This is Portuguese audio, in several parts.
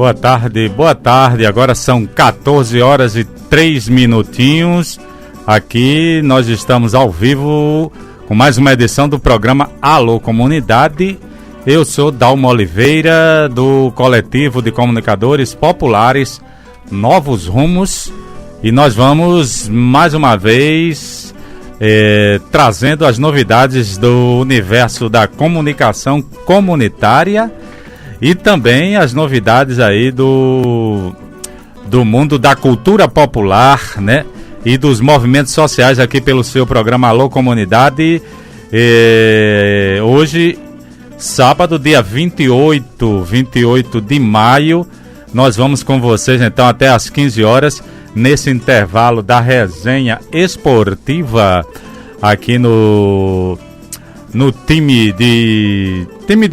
Boa tarde. Agora são 14 horas e 3 minutinhos. Aqui nós estamos ao vivo com mais uma edição do programa Alô Comunidade. Eu sou Dalmo Oliveira, do Coletivo de Comunicadores Populares Novos Rumos, e nós vamos mais uma vez trazendo as novidades do universo da comunicação comunitária e também as novidades aí do mundo da cultura popular, né? E dos movimentos sociais aqui pelo seu programa Alô Comunidade. Hoje, sábado, dia 28 de maio, nós vamos com vocês então até às 15 horas, nesse intervalo da resenha esportiva aqui no time de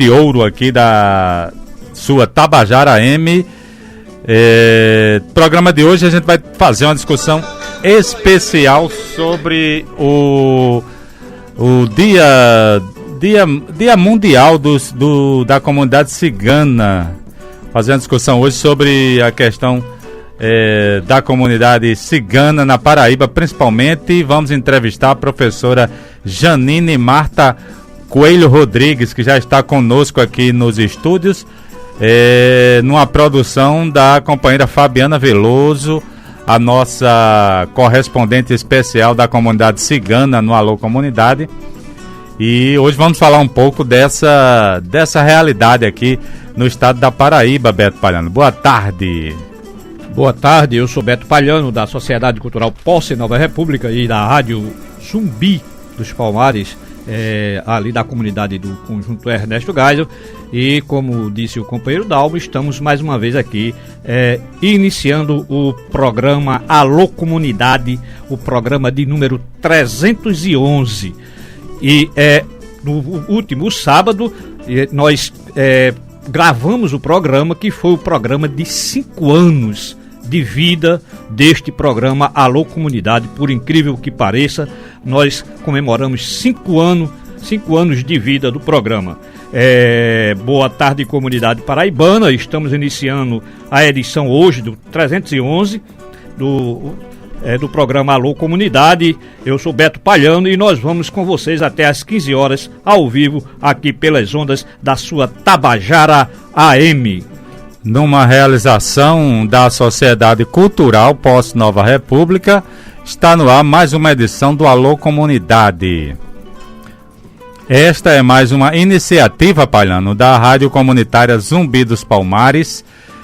ouro aqui da sua Tabajara M. Programa de hoje a gente vai fazer uma discussão especial sobre o dia mundial da comunidade cigana. Fazer uma discussão hoje sobre a questão da comunidade cigana na Paraíba, principalmente. Vamos entrevistar a professora Janine Marta Coelho Rodrigues, que já está conosco aqui nos estúdios, numa produção da companheira Fabiana Veloso, a nossa correspondente especial da comunidade cigana no Alô Comunidade. E hoje vamos falar um pouco dessa realidade aqui no estado da Paraíba. Beto Palhano, boa tarde. Boa tarde, eu sou Beto Palhano, da Sociedade Cultural Posse Nova República e da Rádio Zumbi dos Palmares, ali da comunidade do Conjunto Ernesto Geisel. E como disse o companheiro Dalmo, estamos mais uma vez aqui iniciando o programa Alô Comunidade, o programa de número 311. E no último sábado nós gravamos o programa, que foi o programa de 5 anos de vida deste programa Alô Comunidade. Por incrível que pareça, nós comemoramos 5 anos de vida do programa. Boa tarde, comunidade paraibana. Estamos iniciando a edição hoje do 311 do programa Alô Comunidade. Eu sou Beto Palhano e nós vamos com vocês até às 15 horas ao vivo aqui pelas ondas da sua Tabajara AM. Numa realização da Sociedade Cultural Posse Nova República, está no ar mais uma edição do Alô Comunidade. Esta é mais uma iniciativa, Palhano, da Rádio Comunitária Zumbi dos Palmares,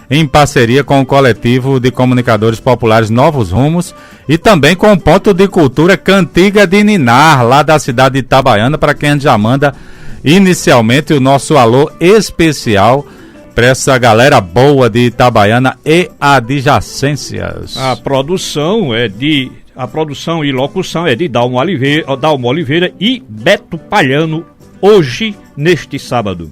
em parceria com o Coletivo de Comunicadores Populares Novos Rumos e também com o Ponto de Cultura Cantiga de Ninar, lá da cidade de Itabaiana, para quem a gente já manda inicialmente o nosso alô especial para essa galera boa de Itabaiana e adjacências. A produção e locução é de Dalmo Oliveira e Beto Palhano, hoje, neste sábado.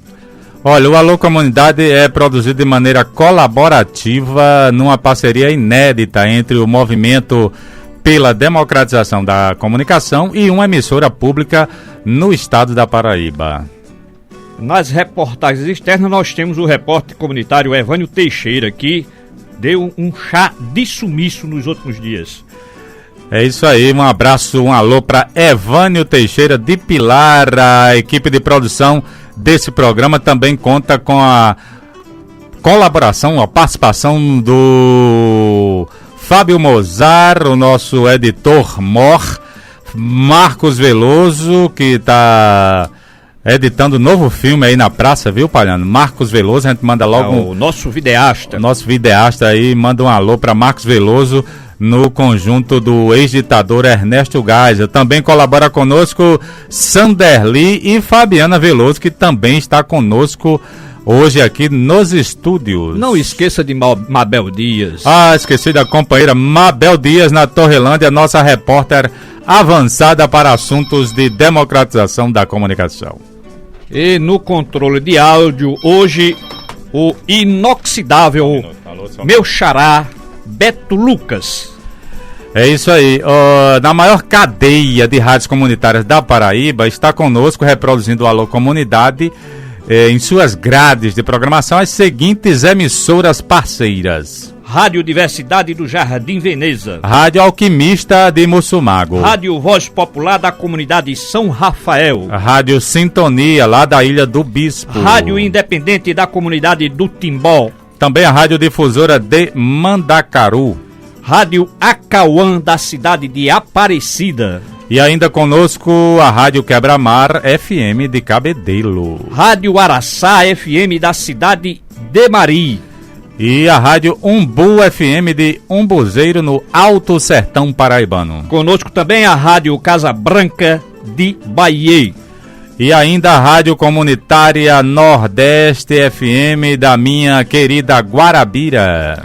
Olha, o Alô Comunidade é produzido de maneira colaborativa, numa parceria inédita entre o Movimento pela Democratização da Comunicação e uma emissora pública no estado da Paraíba. Nas reportagens externas nós temos o repórter comunitário Evânio Teixeira, que deu um chá de sumiço nos últimos dias. É isso aí, um abraço, um alô para Evânio Teixeira de Pilar. A equipe de produção desse programa também conta com a colaboração, a participação do Fábio Mozart, o nosso editor mor, Marcos Veloso, que está editando um novo filme aí na praça, viu, Palhano? Marcos Veloso, a gente manda logo o nosso videasta. O nosso videasta aí, manda um alô para Marcos Veloso, no conjunto do ex-ditador Ernesto Geisel. Também colabora conosco Sanderli e Fabiana Veloso, que também está conosco hoje aqui nos estúdios. Não esqueça de Mabel Dias. Esqueci da companheira Mabel Dias na Torrelândia, nossa repórter avançada para assuntos de democratização da comunicação. E no controle de áudio, hoje, o inoxidável meu xará, Beto Lucas. É isso aí. Na maior cadeia de rádios comunitárias da Paraíba, está conosco, reproduzindo o Alô Comunidade, em suas grades de programação as seguintes emissoras parceiras: Rádio Diversidade do Jardim Veneza, Rádio Alquimista de Mussumago, Rádio Voz Popular da Comunidade São Rafael, Rádio Sintonia, lá da Ilha do Bispo, Rádio Independente da Comunidade do Timbó, também a Rádio Difusora de Mandacaru, Rádio Acauã da cidade de Aparecida, e ainda conosco a Rádio Quebra-Mar FM de Cabedelo, Rádio Araçá FM da cidade de Mari e a Rádio Umbu FM de Umbuzeiro, no Alto Sertão Paraibano. Conosco também a Rádio Casa Branca de Bahia. E ainda a Rádio Comunitária Nordeste FM da minha querida Guarabira.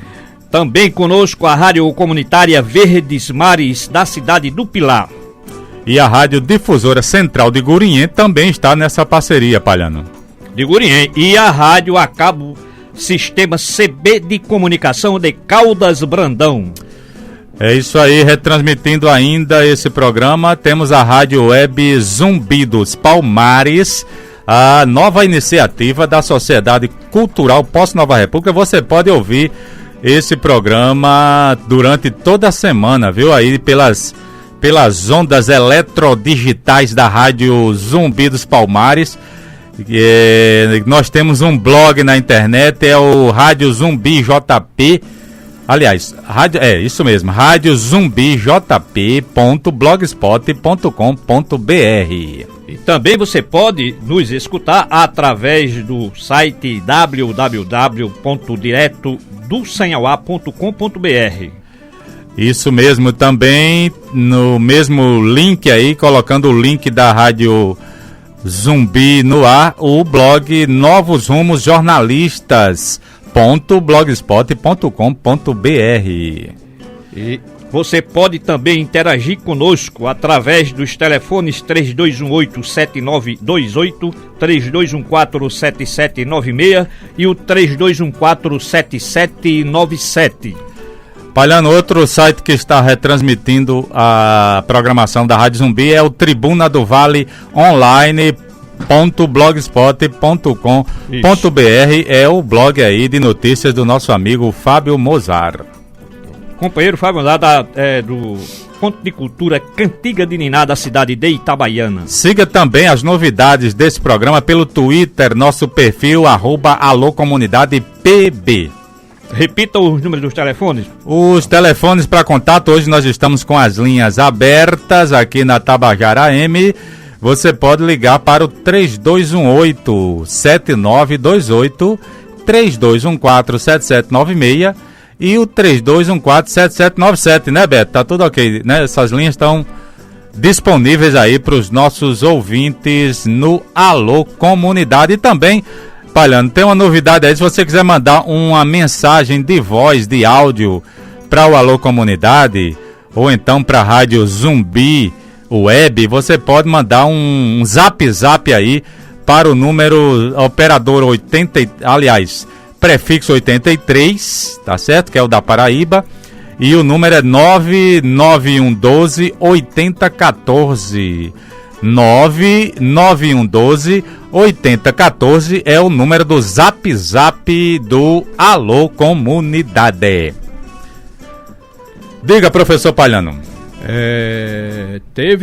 Também conosco a Rádio Comunitária Verdes Mares da cidade do Pilar. E a Rádio Difusora Central de Gurinhém também está nessa parceria, Palhano. De Gurinhém. E a Rádio a cabo Sistema CB de Comunicação de Caldas Brandão. É isso aí, retransmitindo ainda esse programa, temos a Rádio Web Zumbi dos Palmares, a nova iniciativa da Sociedade Cultural Pós-Nova República. Você pode ouvir esse programa durante toda a semana, viu? Aí pelas ondas eletrodigitais da Rádio Zumbi dos Palmares. Nós temos um blog na internet, é o Rádio Zumbi JP. Aliás, isso mesmo, radiozumbijp.blogspot.com.br. E também você pode nos escutar através do site www.diretodosanhauá.com.br. Isso mesmo, também no mesmo link aí, colocando o link da Rádio Zumbi no ar, o blog Novos Rumos Jornalistas.blogspot.com.br. E você pode também interagir conosco através dos telefones 3218-7928, 3214-7796 e o 3214-7797. Palhano, outro site que está retransmitindo a programação da Rádio Zumbi é o Tribuna do Vale Online.blogspot.com.br. É o blog aí de notícias do nosso amigo Fábio Mozart. Companheiro Fábio Mozart do Ponto de Cultura Cantiga de Niná da cidade de Itabaiana. Siga também as novidades desse programa pelo Twitter, nosso perfil @alocomunidadepb. Repita os números dos telefones. Os telefones para contato, hoje nós estamos com as linhas abertas aqui na Tabajara M. Você pode ligar para o 3218-7928, 3214-7796 e o 3214-7797, né, Beto? Tá tudo ok, né? Essas linhas estão disponíveis aí para os nossos ouvintes no Alô Comunidade. E também, Palhano, tem uma novidade aí, se você quiser mandar uma mensagem de voz, de áudio para o Alô Comunidade, ou então para a Rádio Zumbi Web, você pode mandar um zap aí para o número operador prefixo 83, tá certo? Que é o da Paraíba, e o número é 99112 8014. 99112 8014 é o número do Zap do Alô Comunidade. Diga, professor Palhano. Tem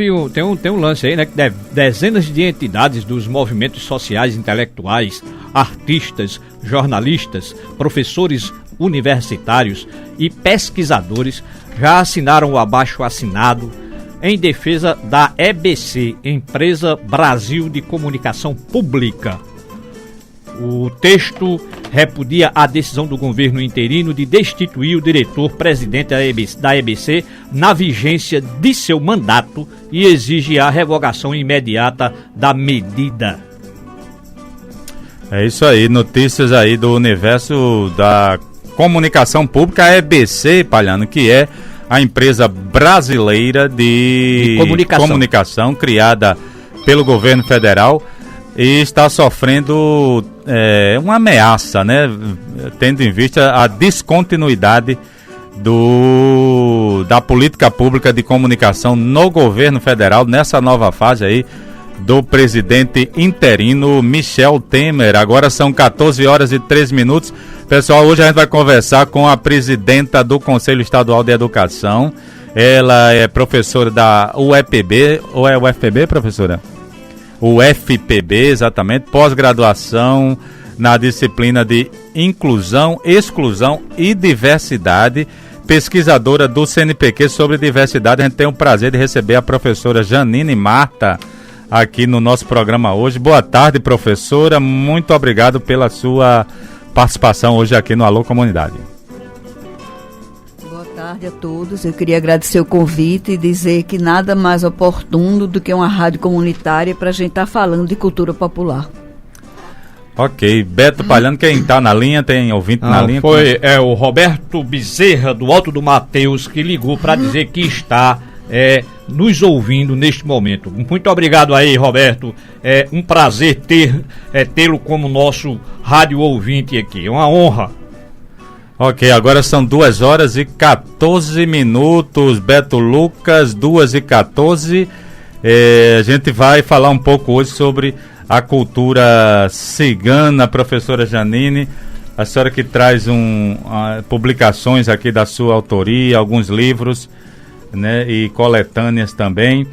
um lance aí, né? Que dezenas de entidades dos movimentos sociais, intelectuais, artistas, jornalistas, professores universitários e pesquisadores já assinaram o abaixo-assinado em defesa da EBC, Empresa Brasil de Comunicação Pública. O texto repudia a decisão do governo interino de destituir o diretor-presidente da EBC na vigência de seu mandato e exige a revogação imediata da medida. É isso aí, notícias aí do universo da comunicação pública, a EBC, Palhano, que é a empresa brasileira de comunicação criada pelo governo federal e está sofrendo uma ameaça, né? Tendo em vista a descontinuidade da política pública de comunicação no governo federal nessa nova fase aí do presidente interino Michel Temer. Agora são 14 horas e 3 minutos. Pessoal, hoje a gente vai conversar com a presidenta do Conselho Estadual de Educação. Ela é professora da UEPB, ou é UFPB, professora? UFPB, exatamente, pós-graduação na disciplina de Inclusão, Exclusão e Diversidade, pesquisadora do CNPq sobre diversidade. A gente tem o prazer de receber a professora Janine Marta aqui no nosso programa hoje. Boa tarde, professora, muito obrigado pela sua participação hoje aqui no Alô Comunidade. Boa tarde a todos. Eu queria agradecer o convite e dizer que nada mais oportuno do que uma rádio comunitária para a gente estar falando de cultura popular. Ok, Beto Palhano, quem está na linha, tem ouvinte na linha? Foi o Roberto Bezerra, do Alto do Mateus, que ligou para dizer que está nos ouvindo neste momento. Muito obrigado aí, Roberto. É um prazer tê-lo como nosso rádio ouvinte aqui. É uma honra. Ok, agora são 2 horas e 14 minutos. Beto Lucas, 2h14. A gente vai falar um pouco hoje sobre a cultura cigana. Professora Janine, a senhora que traz publicações aqui da sua autoria, alguns livros, né, e coletâneas também.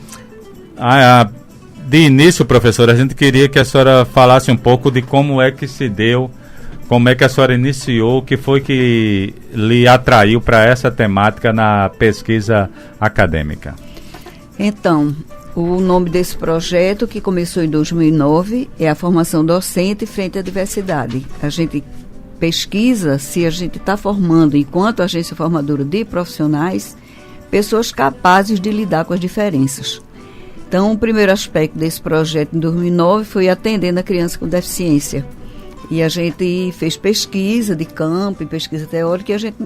De início, professora, a gente queria que a senhora falasse um pouco de como é que se deu, como é que a senhora iniciou, o que foi que lhe atraiu para essa temática na pesquisa acadêmica. Então, o nome desse projeto, que começou em 2009, é a formação docente frente à diversidade. A gente pesquisa se a gente está formando, enquanto agência formadora de profissionais, pessoas capazes de lidar com as diferenças. Então, o primeiro aspecto desse projeto em 2009 foi atendendo a criança com deficiência. E a gente fez pesquisa de campo e pesquisa teórica e a gente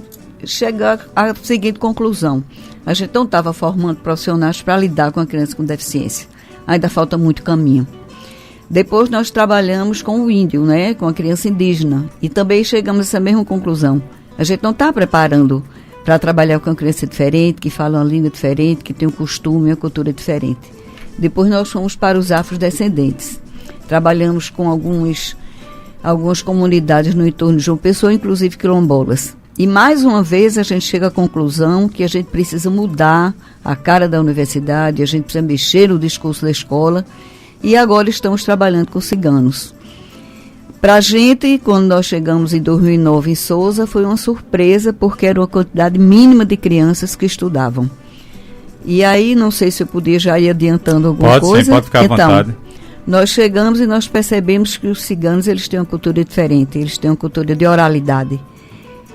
chega à seguinte conclusão: a gente não estava formando profissionais para lidar com a criança com deficiência. Ainda falta muito caminho. Depois nós trabalhamos com o índio, né, com a criança indígena, e também chegamos a essa mesma conclusão. A gente não está preparando para trabalhar com uma criança diferente, que fala uma língua diferente, que tem um costume, uma cultura diferente. Depois nós fomos para os afrodescendentes. Trabalhamos com algumas comunidades no entorno de João Pessoa, inclusive quilombolas. E mais uma vez a gente chega à conclusão que a gente precisa mudar a cara da universidade, a gente precisa mexer no discurso da escola, e agora estamos trabalhando com ciganos. Para a gente, quando nós chegamos em 2009 em Sousa, foi uma surpresa, porque era uma quantidade mínima de crianças que estudavam. E aí, não sei se eu podia já ir adiantando alguma coisa. Sim, pode ficar à vontade. Nós chegamos e nós percebemos que os ciganos, eles têm uma cultura diferente, eles têm uma cultura de oralidade.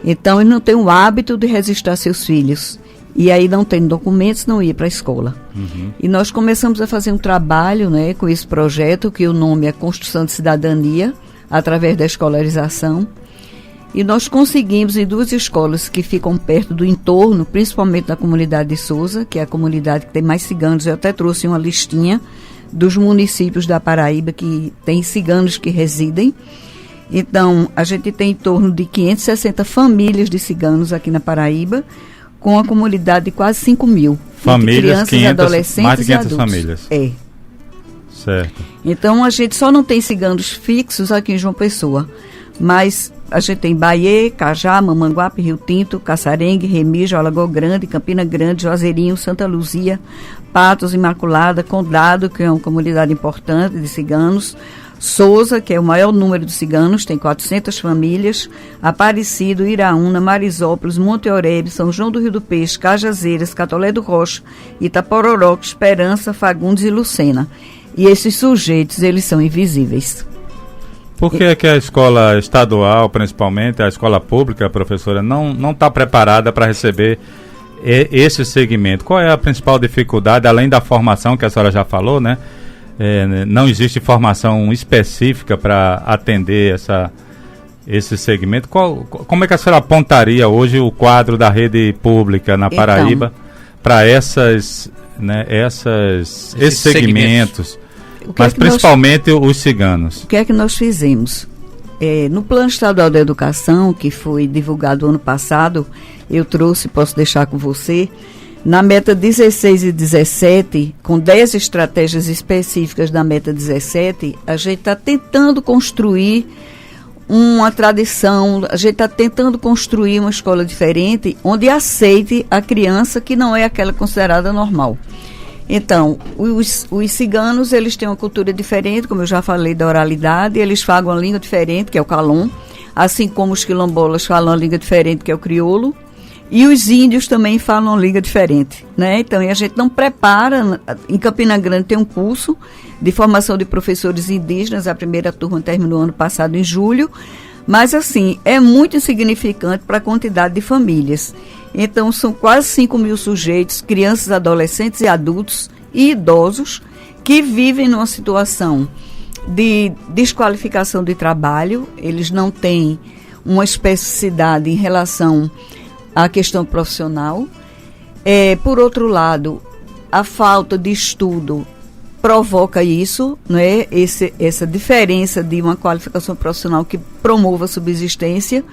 Então, eles não têm o hábito de registrar seus filhos. E aí, não tendo documentos, não ia para a escola. Uhum. E nós começamos a fazer um trabalho, né, com esse projeto, que o nome é Construção de Cidadania, através da escolarização. E nós conseguimos, em 2 escolas que ficam perto do entorno, principalmente da comunidade de Sousa, que é a comunidade que tem mais ciganos. Eu até trouxe uma listinha dos municípios da Paraíba que tem ciganos que residem. Então, a gente tem em torno de 560 famílias de ciganos aqui na Paraíba, com a comunidade de quase 5 mil. Famílias, crianças, 500, adolescentes mais de 500 e adultos. famílias. É. Certo. Então, a gente só não tem ciganos fixos aqui em João Pessoa, mas a gente tem Bahia, Cajá, Mamanguape, Rio Tinto, Caçarengue, Remígio, Alagoa Grande, Campina Grande, Juazeirinho, Santa Luzia, Patos, Imaculada, Condado, que é uma comunidade importante de ciganos, Sousa, que é o maior número de ciganos, tem 400 famílias, Aparecido, Iraúna, Marisópolis, Monte Aurélio, São João do Rio do Peixe, Cajazeiras, Catolé do Rocha, Itapororoca, Esperança, Fagundes e Lucena. E esses sujeitos, eles são invisíveis. Por que é que a escola estadual, principalmente a escola pública, professora, não está preparada para receber esse segmento? Qual é a principal dificuldade, além da formação que a senhora já falou, né? Não existe formação específica para atender esse segmento. Como é que a senhora apontaria hoje o quadro da rede pública na Paraíba para esses segmentos? Mas principalmente os ciganos. O que é que nós fizemos? No Plano Estadual da Educação, que foi divulgado ano passado, eu trouxe, posso deixar com você, Na meta 16 e 17, com 10 estratégias específicas da meta 17, a gente está tentando construir uma tradição, a gente está tentando construir uma escola diferente, onde aceite a criança que não é aquela considerada normal. Então, os ciganos, eles têm uma cultura diferente, como eu já falei da oralidade, eles falam uma língua diferente, que é o calon, assim como os quilombolas falam uma língua diferente, que é o crioulo, e os índios também falam uma língua diferente, né? Então, a gente não prepara, em Campina Grande tem um curso de formação de professores indígenas, a primeira turma terminou ano passado em julho, mas assim, é muito insignificante para a quantidade de famílias. Então, são quase 5.000 sujeitos, crianças, adolescentes e adultos e idosos, que vivem numa situação de desqualificação de trabalho. Eles não têm uma especificidade em relação à questão profissional. Por outro lado, a falta de estudo provoca isso, né? Essa diferença de uma qualificação profissional que promova a subsistência.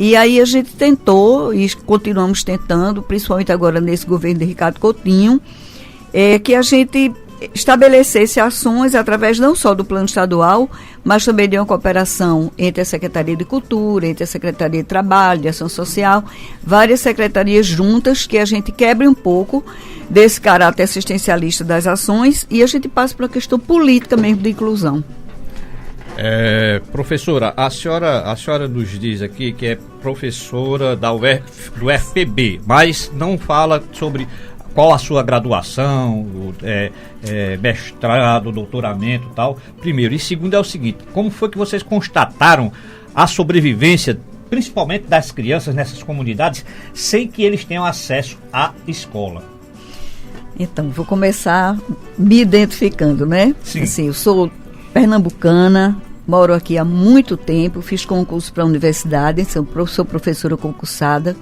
E aí a gente tentou, e continuamos tentando, principalmente agora nesse governo de Ricardo Coutinho, que a gente estabelecesse ações através não só do plano estadual, mas também de uma cooperação entre a Secretaria de Cultura, entre a Secretaria de Trabalho, de Ação Social, várias secretarias juntas, que a gente quebre um pouco desse caráter assistencialista das ações e a gente passe para uma questão política mesmo de inclusão. Professora, a senhora nos diz aqui que é professora do UFPB, mas não fala sobre qual a sua graduação, mestrado, doutoramento e tal, primeiro. E segundo é o seguinte, como foi que vocês constataram a sobrevivência, principalmente das crianças nessas comunidades, sem que eles tenham acesso à escola? Então, vou começar me identificando, né? Sim. Assim, eu sou pernambucana, moro aqui há muito tempo, fiz concurso para a universidade, sou professora concursada,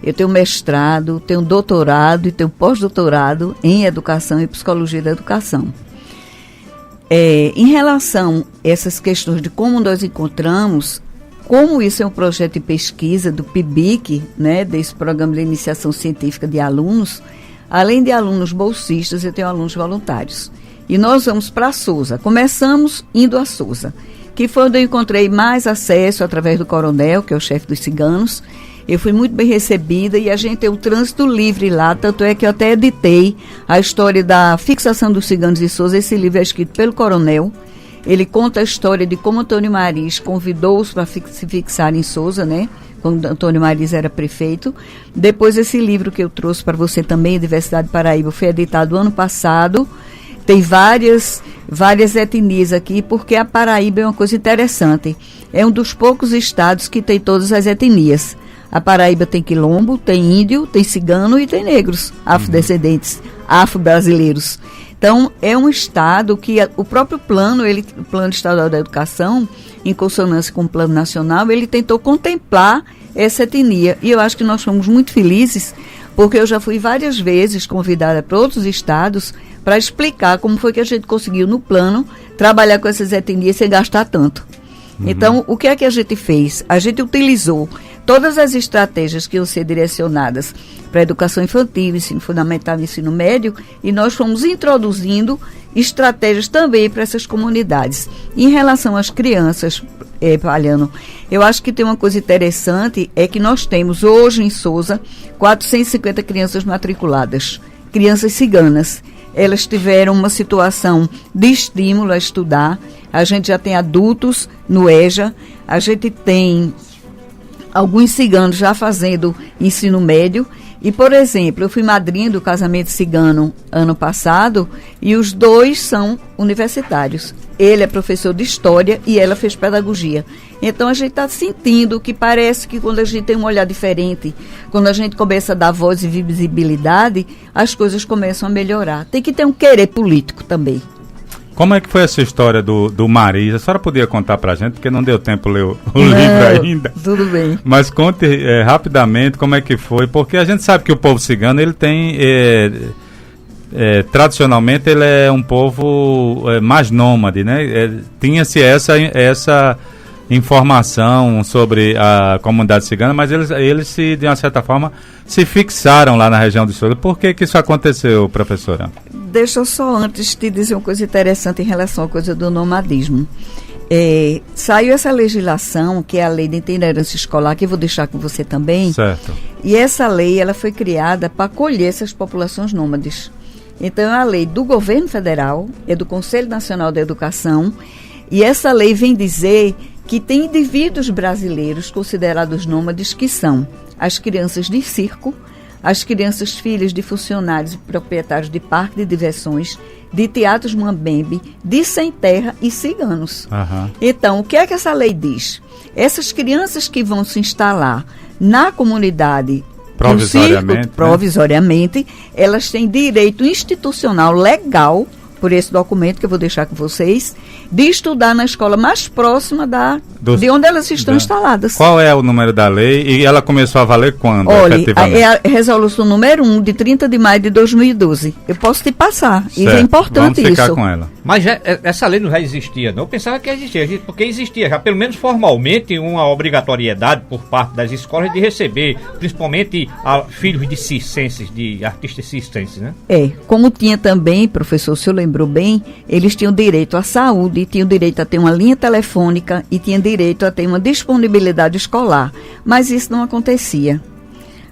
eu tenho mestrado, tenho doutorado e tenho pós-doutorado em educação e psicologia da educação. Em relação a essas questões de como nós encontramos, como isso é um projeto de pesquisa do PIBIC, né, desse Programa de Iniciação Científica de Alunos, além de alunos bolsistas, eu tenho alunos voluntários. E nós vamos para a Sousa. Começamos indo a Sousa, que foi onde eu encontrei mais acesso através do coronel, que é o chefe dos ciganos. Eu fui muito bem recebida e a gente tem o trânsito livre lá, tanto é que eu até editei a história da fixação dos ciganos de Sousa. Esse livro é escrito pelo coronel. Ele conta a história de como Antônio Mariz convidou-os para se fixar em Sousa, né? Quando Antônio Mariz era prefeito. Depois, esse livro que eu trouxe para você também, Diversidade Paraíba, foi editado ano passado. Tem várias etnias aqui, porque a Paraíba é uma coisa interessante. É um dos poucos estados que tem todas as etnias. A Paraíba tem quilombo, tem índio, tem cigano e tem negros, afrodescendentes, afro-brasileiros. Então, é um estado que o próprio plano, o Plano Estadual da Educação, em consonância com o Plano Nacional, ele tentou contemplar essa etnia. E eu acho que nós fomos muito felizes, porque eu já fui várias vezes convidada para outros estados para explicar como foi que a gente conseguiu, no plano, trabalhar com essas etnias sem gastar tanto. Então, o que é que a gente fez? A gente utilizou todas as estratégias que iam ser direcionadas para a educação infantil, ensino fundamental e ensino médio, e nós fomos introduzindo estratégias também para essas comunidades. Em relação às crianças, Palhano, eu acho que tem uma coisa interessante, é que nós temos hoje em Sousa 450 crianças matriculadas, crianças ciganas. Elas tiveram uma situação de estímulo a estudar. A gente já tem adultos no EJA, a gente tem alguns ciganos já fazendo ensino médio. E, por exemplo, eu fui madrinha do casamento cigano ano passado e os dois são universitários. Ele é professor de história e ela fez pedagogia. Então, a gente está sentindo que parece que quando a gente tem um olhar diferente, quando a gente começa a dar voz e visibilidade, as coisas começam a melhorar. Tem que ter um querer político também. Como é que foi essa história do Mariz? A senhora podia contar pra gente, porque não deu tempo ler o livro ainda. Tudo bem. Mas conte rapidamente como é que foi, porque a gente sabe que o povo cigano, ele tem, tradicionalmente, ele é um povo mais nômade, né? Tinha-se informação sobre a comunidade cigana, mas eles de uma certa forma, se fixaram lá na região de Souza. Por que isso aconteceu, professora? Deixa eu só antes te dizer uma coisa interessante em relação à coisa do nomadismo. Saiu essa legislação, que é a lei de itinerância escolar, que eu vou deixar com você também. Certo. E essa lei, ela foi criada para acolher essas populações nômades. Então, é a lei do governo federal, é do Conselho Nacional da Educação, e essa lei vem dizer que tem indivíduos brasileiros considerados nômades, que são as crianças de circo, as crianças filhas de funcionários e proprietários de parques de diversões, de teatros mambembe, de sem terra e ciganos. Uhum. Então, o que é que essa lei diz? Essas crianças que vão se instalar na comunidade provisoriamente, provisoriamente, elas têm direito institucional legal, por esse documento que eu vou deixar com vocês, de estudar na escola mais próxima de onde elas estão instaladas. Qual é o número da lei e ela começou a valer quando, olha, efetivamente? É a resolução número 1, de 30 de maio de 2012. Eu posso te passar, certo. E é importante Vamos ficar isso. com ela. Mas essa lei não já existia, não? Eu pensava que existia, porque existia já, pelo menos formalmente, uma obrigatoriedade por parte das escolas de receber, principalmente filhos de circenses, de artistas circenses, né? Como tinha também, professor, o senhor lembrou bem, eles tinham direito à saúde, tinham direito a ter uma linha telefônica e tinham direito a ter uma disponibilidade escolar. Mas isso não acontecia.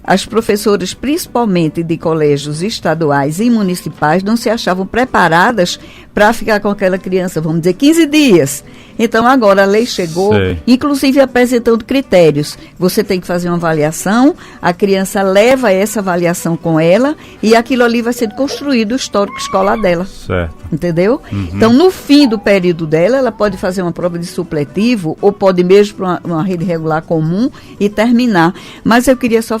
As professoras, principalmente de colégios estaduais e municipais, não se achavam preparadas para ficar com aquela criança, vamos dizer, 15 dias. Então, agora a lei chegou, inclusive apresentando critérios. Você tem que fazer uma avaliação, a criança leva essa avaliação com ela e aquilo ali vai ser construído o histórico escolar dela. Certo. Entendeu? Uhum. Então, no fim do período dela, ela pode fazer uma prova de supletivo ou pode mesmo para uma rede regular comum e terminar. Mas eu queria só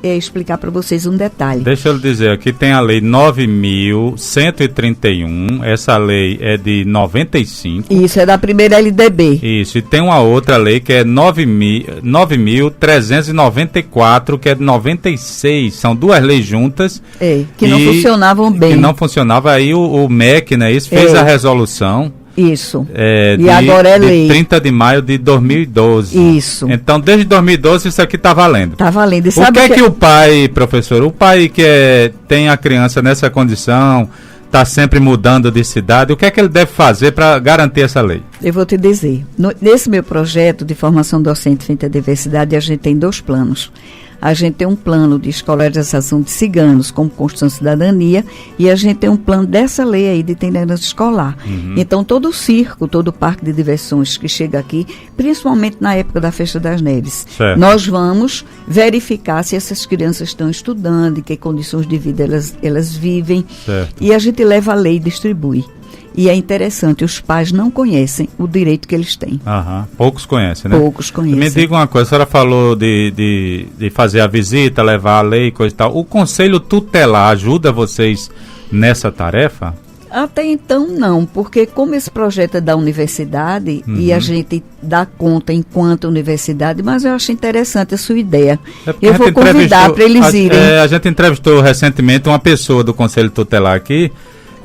explicar para vocês um detalhe. Deixa eu dizer, aqui tem a lei 9.131, essa lei é de 95. Isso, é da primeira LDB. Isso, e tem uma outra lei que é 9.394, que é de 96. São duas leis juntas. Que não funcionavam bem. Que não funcionava, aí o MEC, né, isso, fez a resolução. Isso. E agora é lei. De 30 de maio de 2012. Isso. Então, desde 2012, isso aqui está valendo. Está valendo. E o que é que o pai, professor, o pai que tem a criança nessa condição, está sempre mudando de cidade, o que é que ele deve fazer para garantir essa lei? Eu vou te dizer. Nesse meu projeto de formação docente frente à diversidade, a gente tem 2 planos. A gente tem um plano de escolarização de ciganos como construção de cidadania e a gente tem um plano dessa lei aí de itinerância escolar. Uhum. Então, todo o circo, todo o parque de diversões que chega aqui, principalmente na época da Festa das Neves, nós vamos verificar se essas crianças estão estudando, em que condições de vida elas vivem. Certo. E a gente leva a lei e distribui. E é interessante, os pais não conhecem o direito que eles têm. Poucos conhecem, né? Poucos conhecem. Me diga uma coisa, a senhora falou de fazer a visita, levar a lei e coisa e tal. O Conselho Tutelar ajuda vocês nessa tarefa? Até então não, porque como esse projeto é da universidade e a gente dá conta enquanto universidade, mas eu acho interessante a sua ideia. Eu vou convidar para eles irem. A gente entrevistou recentemente uma pessoa do Conselho Tutelar aqui.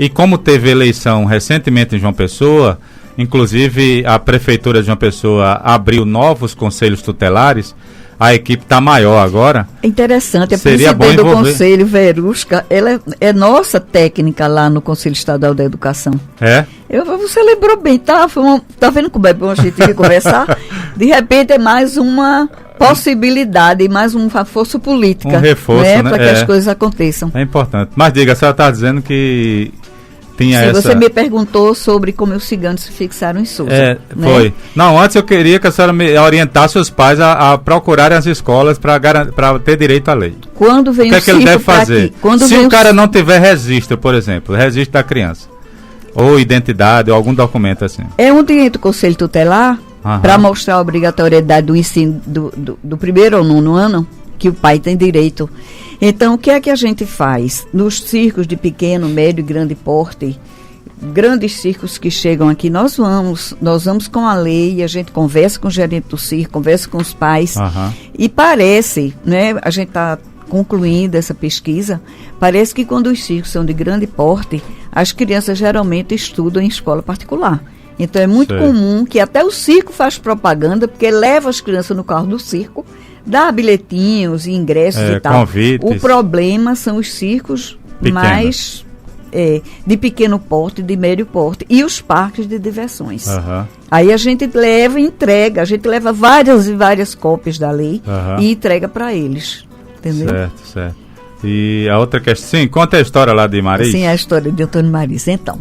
E como teve eleição recentemente em João Pessoa, inclusive a Prefeitura de João Pessoa abriu novos conselhos tutelares, a equipe está maior agora. Interessante, a presidente do Conselho, Verusca, ela é nossa técnica lá no Conselho Estadual da Educação. Você lembrou bem, tá vendo como é bom a gente conversar? De repente é mais uma possibilidade, mais uma força política. Um reforço, né? Para que as coisas aconteçam. É importante. Mas diga, a senhora está dizendo que tinha essa... Você me perguntou sobre como os ciganos se fixaram em Souza. Foi. Não, antes eu queria que a senhora me orientasse os pais a procurarem as escolas para ter direito à lei. Quando vem o que é que ele deve fazer? Se o cara não tiver registro, por exemplo, registro da criança, ou identidade, ou algum documento assim. É um direito do Conselho Tutelar para mostrar a obrigatoriedade do ensino do primeiro ao 9º ano, que o pai tem direito. Então, o que é que a gente faz? Nos circos de pequeno, médio e grande porte, grandes circos que chegam aqui, nós vamos com a lei, a gente conversa com o gerente do circo, conversa com os pais, e parece, né, a gente está concluindo essa pesquisa, parece que quando os circos são de grande porte, as crianças geralmente estudam em escola particular. Então é muito comum que até o circo faz propaganda, porque leva as crianças no carro do circo, dá bilhetinhos e ingressos e tal. Convites. O problema são os circos mais de pequeno porte, de médio porte, e os parques de diversões. Aí a gente leva e entrega, a gente leva várias e várias cópias da lei e entrega para eles. Entendeu? Certo. E a outra questão, sim, conta a história lá de Maris. Sim, a história de Antônio Maris. Então,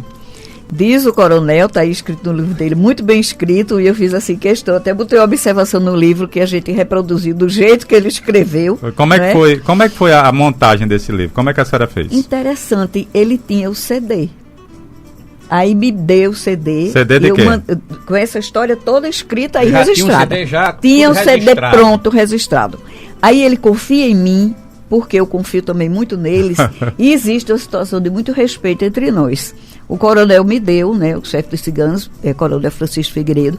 diz o coronel, está aí escrito no livro dele, muito bem escrito, e eu fiz assim questão, até botei uma observação no livro que a gente reproduziu do jeito que ele escreveu. Como é que foi a montagem desse livro? Como é que a senhora fez? Interessante, ele tinha o CD. Aí me deu o CD. CD de quê? Com essa história toda escrita e já registrada. Tinha o CD pronto, registrado. Aí ele confia em mim, porque eu confio também muito neles, e existe uma situação de muito respeito entre nós. O coronel me deu, né, o chefe dos ciganos, coronel Francisco Figueiredo,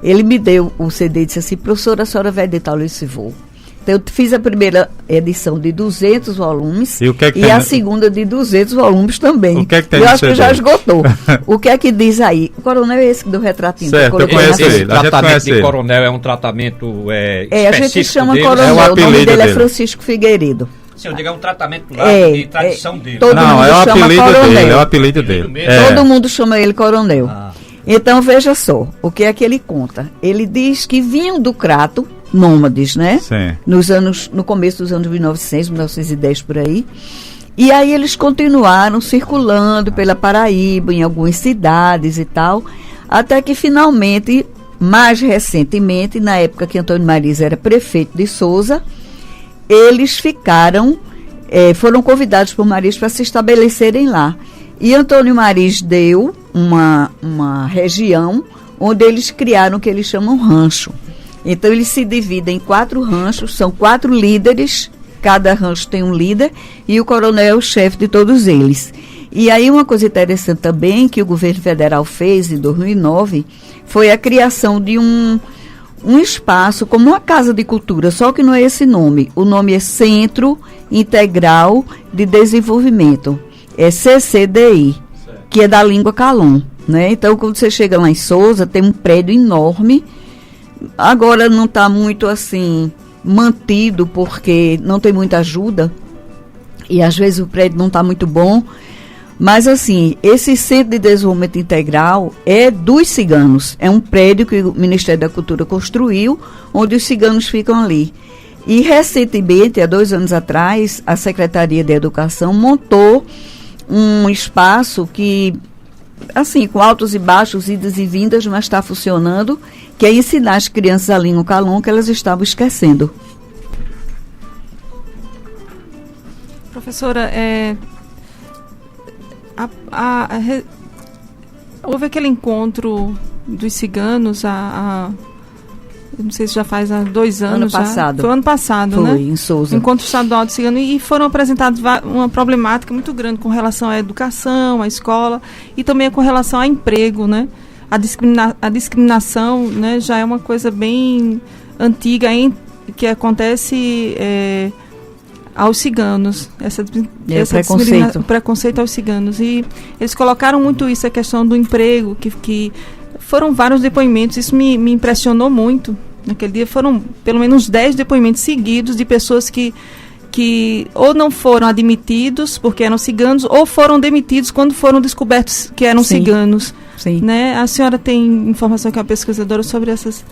ele me deu o CD e disse assim: professora, a senhora vai editar o livro se vou. Então eu fiz a primeira edição de 200 volumes e a segunda de 200 volumes também. O que é que tem? Eu acho que já esgotou. O que é que diz aí? O coronel é esse do retratinho. Certo, eu conheço ele. O tratamento de coronel é um tratamento a gente chama dele. Coronel, o nome dele é Francisco Figueiredo. Sim, eu digo, é um tratamento de tradição dele. Não, é o apelido dele. Todo mundo chama ele coronel. Então, veja só, o que é que ele conta? Ele diz que vinham do Crato, nômades, né? Sim. No começo dos anos 1900, 1910, por aí. E aí eles continuaram circulando pela Paraíba, em algumas cidades e tal, até que finalmente, mais recentemente, na época que Antônio Maris era prefeito de Souza, eles foram convidados por Maris para se estabelecerem lá. E Antônio Maris deu uma região onde eles criaram o que eles chamam rancho. Então eles se dividem em 4 ranchos, são 4 líderes, cada rancho tem um líder, e o coronel é o chefe de todos eles. E aí uma coisa interessante também que o governo federal fez em 2009 foi a criação de um espaço como uma casa de cultura, só que não é esse nome. O nome é Centro Integral de Desenvolvimento, é CCDI, que é da língua Calon, né? Então, quando você chega lá em Souza, tem um prédio enorme. Agora não está muito assim mantido, porque não tem muita ajuda, e às vezes o prédio não está muito bom. Mas assim, esse Centro de Desenvolvimento Integral é dos ciganos. É um prédio que o Ministério da Cultura construiu, onde os ciganos ficam ali. E recentemente, há 2 anos atrás, a Secretaria de Educação montou um espaço que, assim, com altos e baixos, idas e vindas, mas está funcionando, que é ensinar as crianças a língua Calon, que elas estavam esquecendo. Professora, houve aquele encontro dos ciganos, não sei se já faz há 2 anos. Ano passado. Foi ano passado, né? Foi, em Souza. Encontro estadual de ciganos, e foram apresentados uma problemática muito grande com relação à educação, à escola, e também com relação ao emprego, né? A discriminação, né, já é uma coisa bem antiga, que acontece aos ciganos, preconceito aos ciganos. E eles colocaram muito isso, a questão do emprego, que foram vários depoimentos, isso me impressionou muito. Naquele dia foram pelo menos 10 depoimentos seguidos de pessoas que ou não foram admitidos porque eram ciganos, ou foram demitidos quando foram descobertos que eram ciganos. Sim. Né? A senhora tem informação, que é uma pesquisadora, sobre esses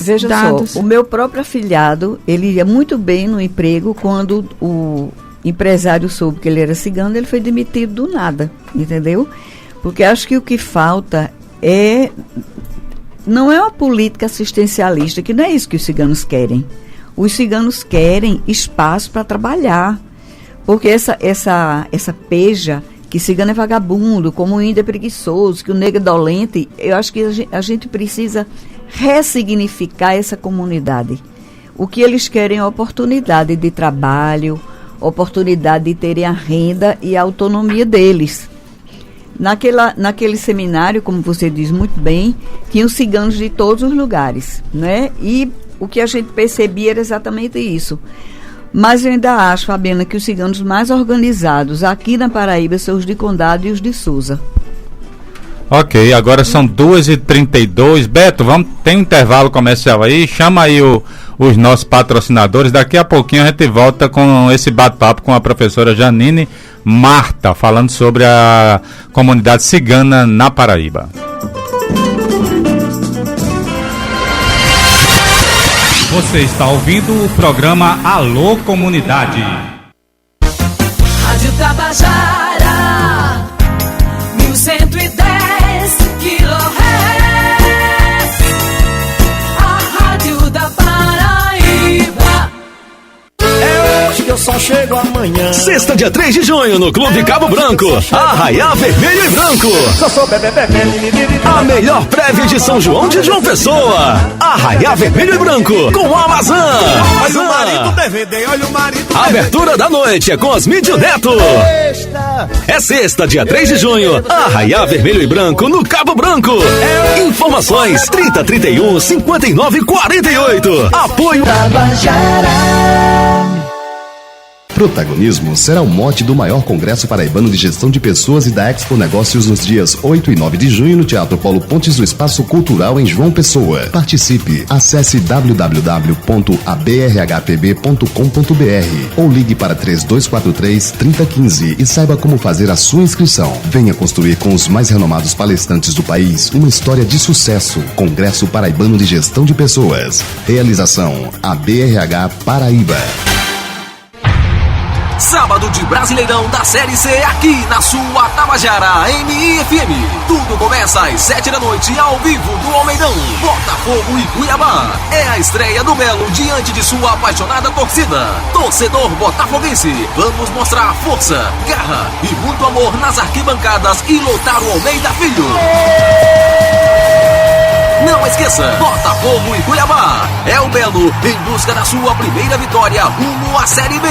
Veja dados? Só, o meu próprio afilhado, ele ia muito bem no emprego. Quando o empresário soube que ele era cigano, ele foi demitido do nada, entendeu? Porque acho que o que falta não é uma política assistencialista, que não é isso que os ciganos querem. Os ciganos querem espaço para trabalhar, porque essa peja que cigano é vagabundo, como o índio é preguiçoso, que o negro é dolente, eu acho que a gente precisa ressignificar essa comunidade. O que eles querem é oportunidade de trabalho, oportunidade de terem a renda e a autonomia deles. Naquele seminário, como você diz muito bem, tinham ciganos de todos os lugares, né? E o que a gente percebia era exatamente isso. Mas eu ainda acho, Fabiana, que os ciganos mais organizados aqui na Paraíba são os de Condado e os de Souza. Ok, agora são 2h32. Beto, tem um intervalo comercial aí, chama aí os nossos patrocinadores. Daqui a pouquinho a gente volta com esse bate-papo com a professora Janine Marta, falando sobre a comunidade cigana na Paraíba. Você está ouvindo o programa Alô Comunidade. Rádio Tabajara, 1110 kHz, a rádio da Paraíba. É hoje que eu só chego amanhã. Sexta, dia 3 de junho, no Clube Cabo Branco. Arraiá Vermelho e Branco. A melhor prévia de São João de João Pessoa. Arraiá Vermelho e Branco, com a Amazon. Olha o marido DVD, olha o marido A abertura da noite é com Osmídio Neto. É sexta, dia 3 de junho. Arraiá Vermelho e Branco, no Cabo Branco. Informações 3031 5948. Apoio Protagonismo será o mote do maior congresso paraibano de gestão de pessoas e da Expo Negócios nos dias 8 e 9 de junho no Teatro Paulo Pontes do Espaço Cultural em João Pessoa. Participe. Acesse www.abrhpb.com.br ou ligue para 3243-3015 e saiba como fazer a sua inscrição. Venha construir com os mais renomados palestrantes do país uma história de sucesso. Congresso Paraibano de Gestão de Pessoas. Realização ABRH Paraíba. Sábado de Brasileirão da Série C aqui na sua Tabajara MIFM. Tudo começa às 7 da noite ao vivo do Almeidão, Botafogo e Cuiabá. É a estreia do Melo diante de sua apaixonada torcida. Torcedor botafoguense, vamos mostrar força, garra e muito amor nas arquibancadas e lotar o Almeida Filho. Não esqueça, Botafogo e Cuiabá. É o Belo em busca da sua primeira vitória rumo à Série B.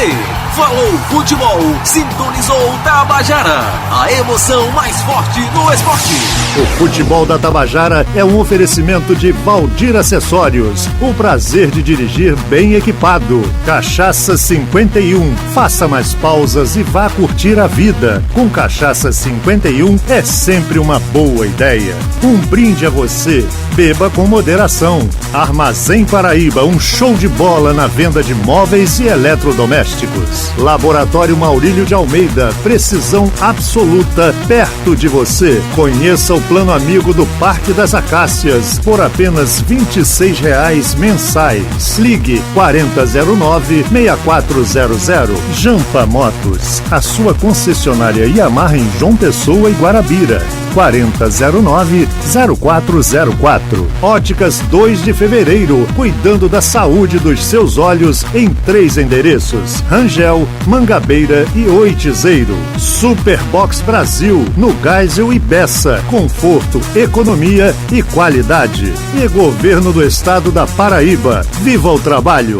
Falou futebol, sintonizou Tabajara. A emoção mais forte no esporte. O futebol da Tabajara é um oferecimento de Valdir Acessórios. O prazer de dirigir bem equipado. Cachaça 51. Faça mais pausas e vá curtir a vida. Com Cachaça 51 é sempre uma boa ideia. Um brinde a você. Beba com moderação. Armazém Paraíba, um show de bola na venda de móveis e eletrodomésticos. Laboratório Maurílio de Almeida, precisão absoluta, perto de você. Conheça o plano amigo do Parque das Acácias, por apenas R$ 26 mensais. Ligue 4009-6400. Jampa Motos, a sua concessionária Yamaha em João Pessoa e Guarabira. 4009-0404. Óticas 2 de Fevereiro, cuidando da saúde dos seus olhos em 3 endereços: Rangel, Mangabeira e Oitizeiro. Superbox Brasil, no Geisel e Bessa. Conforto, economia e qualidade. E Governo do Estado da Paraíba. Viva o trabalho!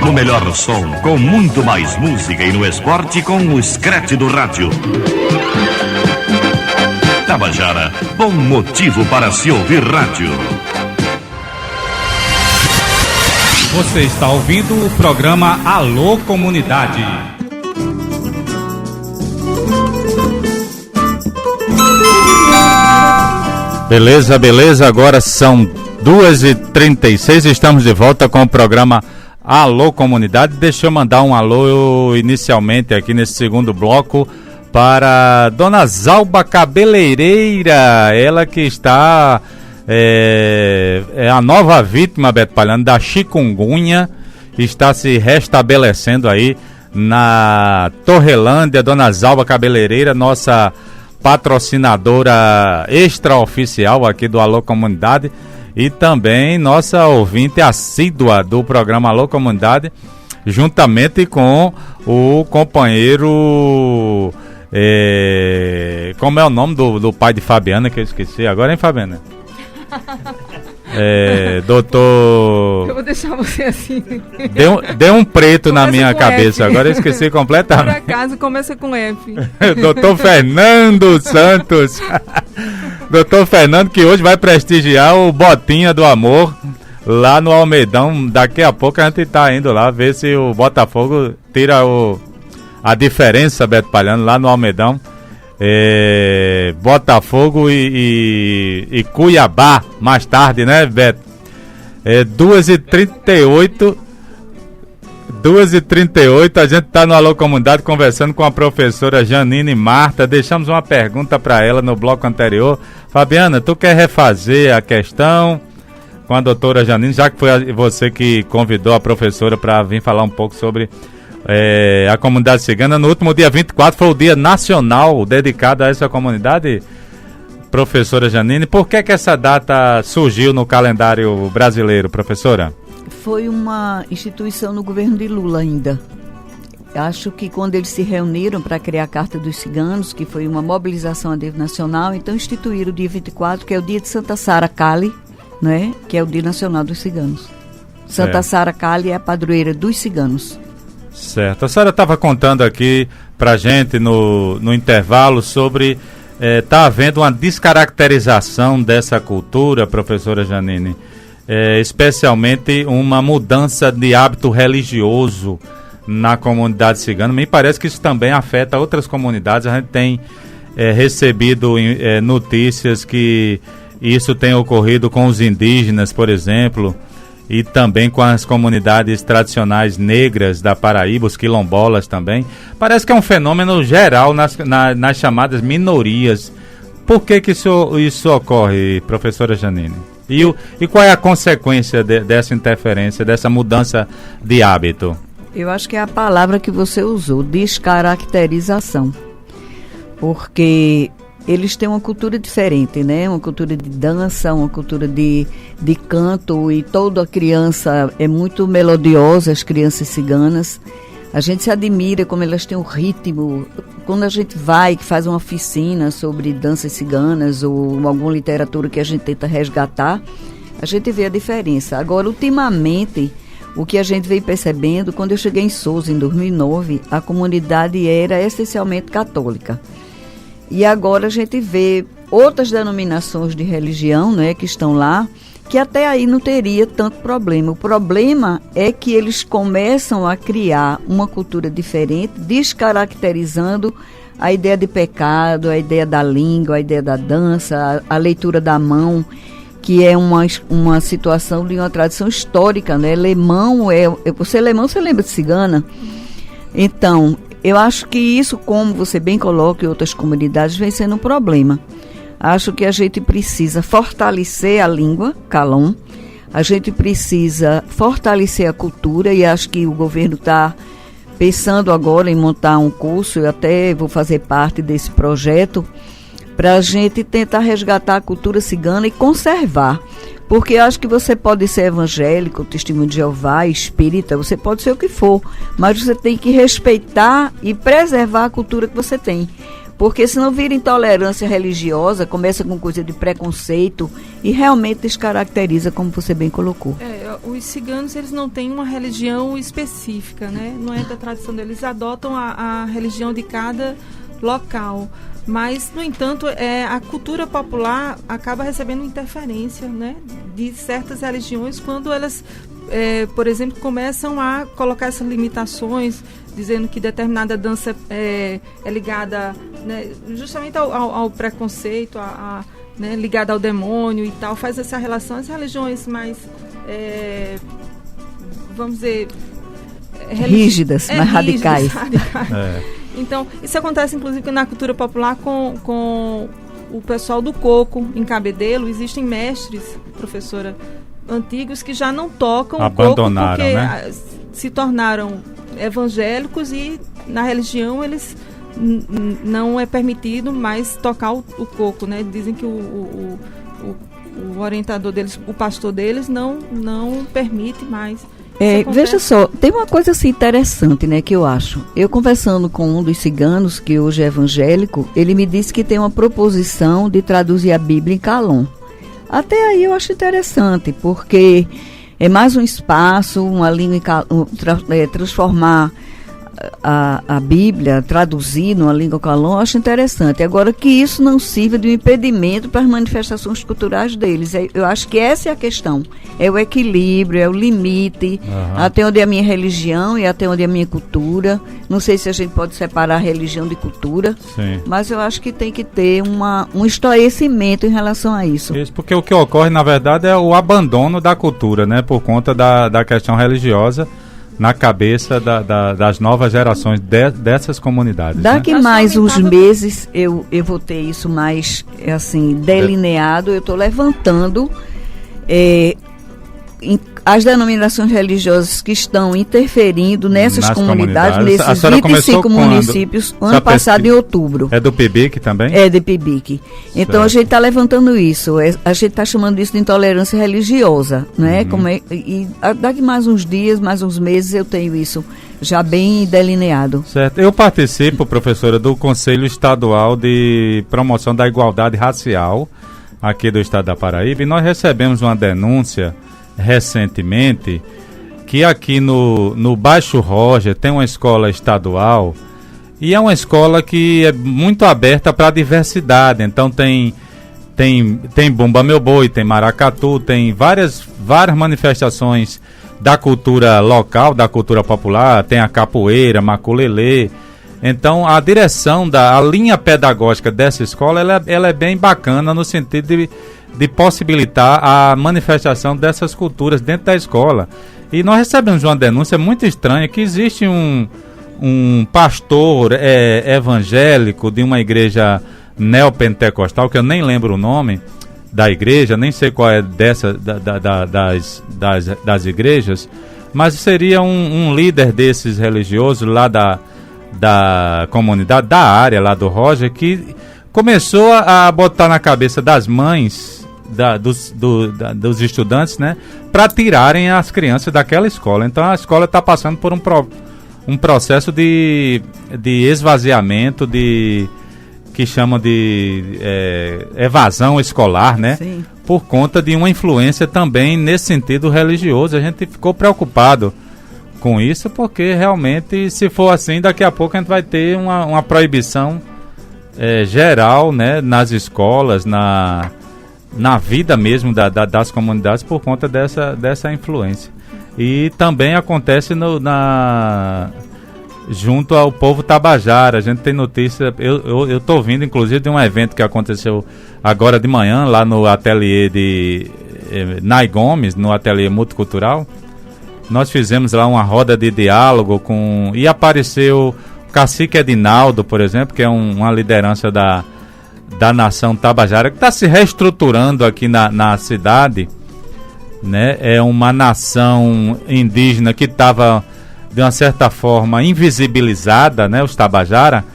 No melhor som, com muito mais música e no esporte com o Scratch do rádio. Tabajara, bom motivo para se ouvir rádio. Você está ouvindo o programa Alô Comunidade. Beleza, agora são 2h36, estamos de volta com o programa Alô Comunidade. Deixa eu mandar um alô inicialmente aqui nesse segundo bloco para Dona Zalba Cabeleireira, ela que está é a nova vítima, Beto Palhano, da chikungunya, está se restabelecendo aí na Torrelândia. Dona Zalba Cabeleireira, nossa patrocinadora extraoficial aqui do Alô Comunidade e também nossa ouvinte assídua do programa Alô Comunidade, juntamente com o companheiro, como é o nome do pai de Fabiana, que eu esqueci agora, hein, Fabiana? Doutor... Eu vou deixar você assim. Deu um preto na minha cabeça, agora eu esqueci completamente. Por acaso começa com F. Doutor Fernando Santos. Doutor Fernando, que hoje vai prestigiar o Botinha do Amor lá no Almeidão. Daqui a pouco a gente tá indo lá ver se o Botafogo tira o a diferença, Beto Palhano, lá no Almedão, Botafogo e Cuiabá, mais tarde, né, Beto? 2h38, a gente está no Alô Comunidade conversando com a professora Janine Marta. Deixamos uma pergunta para ela no bloco anterior. Fabiana, tu quer refazer a questão com a doutora Janine, já que foi você que convidou a professora para vir falar um pouco sobre a comunidade cigana? No último dia 24 foi o dia nacional dedicado a essa comunidade, professora Janine. Por que essa data surgiu no calendário brasileiro, professora? Foi uma instituição no governo de Lula ainda. Acho que quando eles se reuniram para criar a Carta dos Ciganos, que foi uma mobilização a nível nacional, então instituíram o dia 24, que é o dia de Santa Sara Cali, né? Que é o dia nacional dos ciganos. Santa Sara Cali é a padroeira dos ciganos. Certo. A senhora estava contando aqui pra gente no intervalo sobre está havendo uma descaracterização dessa cultura, professora Janine, especialmente uma mudança de hábito religioso na comunidade cigana. Me parece que isso também afeta outras comunidades. A gente tem recebido notícias que isso tem ocorrido com os indígenas, por exemplo, e também com as comunidades tradicionais negras da Paraíba, os quilombolas também. Parece que é um fenômeno geral nas chamadas minorias. Por que isso ocorre, professora Janine? E qual é a consequência dessa interferência, dessa mudança de hábito? Eu acho que é a palavra que você usou, descaracterização. Porque eles têm uma cultura diferente, né? Uma cultura de dança, uma cultura de canto, e toda criança é muito melodiosa, as crianças ciganas. A gente se admira como elas têm um ritmo. Quando a gente vai, que faz uma oficina sobre danças ciganas ou alguma literatura que a gente tenta resgatar, a gente vê a diferença. Agora, ultimamente, o que a gente vem percebendo, quando eu cheguei em Sousa, em 2009, a comunidade era essencialmente católica. E agora a gente vê outras denominações de religião, né, que estão lá, que até aí não teria tanto problema. O problema é que eles começam a criar uma cultura diferente, descaracterizando a ideia de pecado, a ideia da língua, a ideia da dança, a leitura da mão, que é uma situação de uma tradição histórica, né? Lemão, você lemão, você lembra de cigana? Então, eu acho que isso, como você bem coloca em outras comunidades, vem sendo um problema. Acho que a gente precisa fortalecer a língua, Calon, a gente precisa fortalecer a cultura, e acho que o governo está pensando agora em montar um curso, eu até vou fazer parte desse projeto, para a gente tentar resgatar a cultura cigana e conservar. Porque acho que você pode ser evangélico, testemunho de Jeová, espírita, você pode ser o que for, mas você tem que respeitar e preservar a cultura que você tem. Porque senão vira intolerância religiosa, começa com coisa de preconceito e realmente descaracteriza, como você bem colocou. Os ciganos, eles não têm uma religião específica, né? Não é da tradição deles, eles adotam a religião de cada local. Mas, no entanto, a cultura popular acaba recebendo interferência, né, de certas religiões quando elas, por exemplo, começam a colocar essas limitações, dizendo que determinada dança é ligada, né, justamente ao preconceito, né, ligada ao demônio e tal, faz essa relação. As religiões mais, vamos dizer... rígidas, mais radicais. Então, isso acontece inclusive na cultura popular com o pessoal do coco em Cabedelo. Existem mestres, professora, antigos que já não tocam o coco porque, né, se tornaram evangélicos, e na religião eles não é permitido mais tocar o coco, né? Dizem que o orientador deles, o pastor deles, não permite mais. Veja só, tem uma coisa assim interessante, né, que eu acho. Eu conversando com um dos ciganos, que hoje é evangélico, ele me disse que tem uma proposição de traduzir a Bíblia em Calon. Até aí eu acho interessante, porque é mais um espaço, uma língua, transformar a Bíblia, traduzir numa língua calão, eu acho interessante. Agora, que isso não sirva de um impedimento para as manifestações culturais deles. Eu acho que essa é a questão. É o equilíbrio, é o limite, até onde é a minha religião e até onde é a minha cultura. Não sei se a gente pode separar religião de cultura, mas eu acho que tem que ter um esclarecimento em relação a isso. Isso, porque o que ocorre, na verdade, é o abandono da cultura, né, por conta da questão religiosa na cabeça das novas gerações dessas comunidades. Daqui mais uns meses eu vou ter isso mais assim delineado. Eu estou levantando as denominações religiosas que estão interferindo nessas comunidades, nesses 25 municípios, ano passado em outubro. É do PIBIC também? É do PIBIC. Então a gente está levantando isso, a gente está chamando isso de intolerância religiosa, né? E daqui mais uns dias, mais uns meses, eu tenho isso já bem delineado. Certo. Eu participo, professora, do Conselho Estadual de Promoção da Igualdade Racial aqui do estado da Paraíba, e nós recebemos uma denúncia recentemente que aqui no Baixo Roger tem uma escola estadual, e é uma escola que é muito aberta para a diversidade. Então tem Bumba Meu Boi, tem maracatu, tem várias manifestações da cultura local, da cultura popular, tem a capoeira, maculelê. Então a direção a linha pedagógica dessa escola ela é bem bacana no sentido de possibilitar a manifestação dessas culturas dentro da escola. E nós recebemos uma denúncia muito estranha que existe um pastor evangélico de uma igreja neopentecostal, que eu nem lembro o nome da igreja, nem sei qual é das igrejas, mas seria um líder desses religiosos lá da comunidade, da área lá do Roger, que começou a botar na cabeça das mães dos estudantes, né, para tirarem as crianças daquela escola. Então a escola está passando por um processo de esvaziamento, que chamam de evasão escolar, né? Sim. Por conta de uma influência também nesse sentido religioso. A gente ficou preocupado com isso, porque realmente, se for assim, daqui a pouco a gente vai ter uma proibição geral, né, nas escolas, na vida mesmo das comunidades, por conta dessa influência. E também acontece junto ao povo tabajara. A gente tem notícia, eu estou ouvindo inclusive de um evento que aconteceu agora de manhã lá no ateliê de Nai Gomes, no ateliê multicultural. Nós fizemos lá uma roda de diálogo e apareceu o cacique Edinaldo, por exemplo, que é uma liderança da nação tabajara, que está se reestruturando aqui na cidade, né? É uma nação indígena que estava, de uma certa forma, invisibilizada, né? Os tabajara,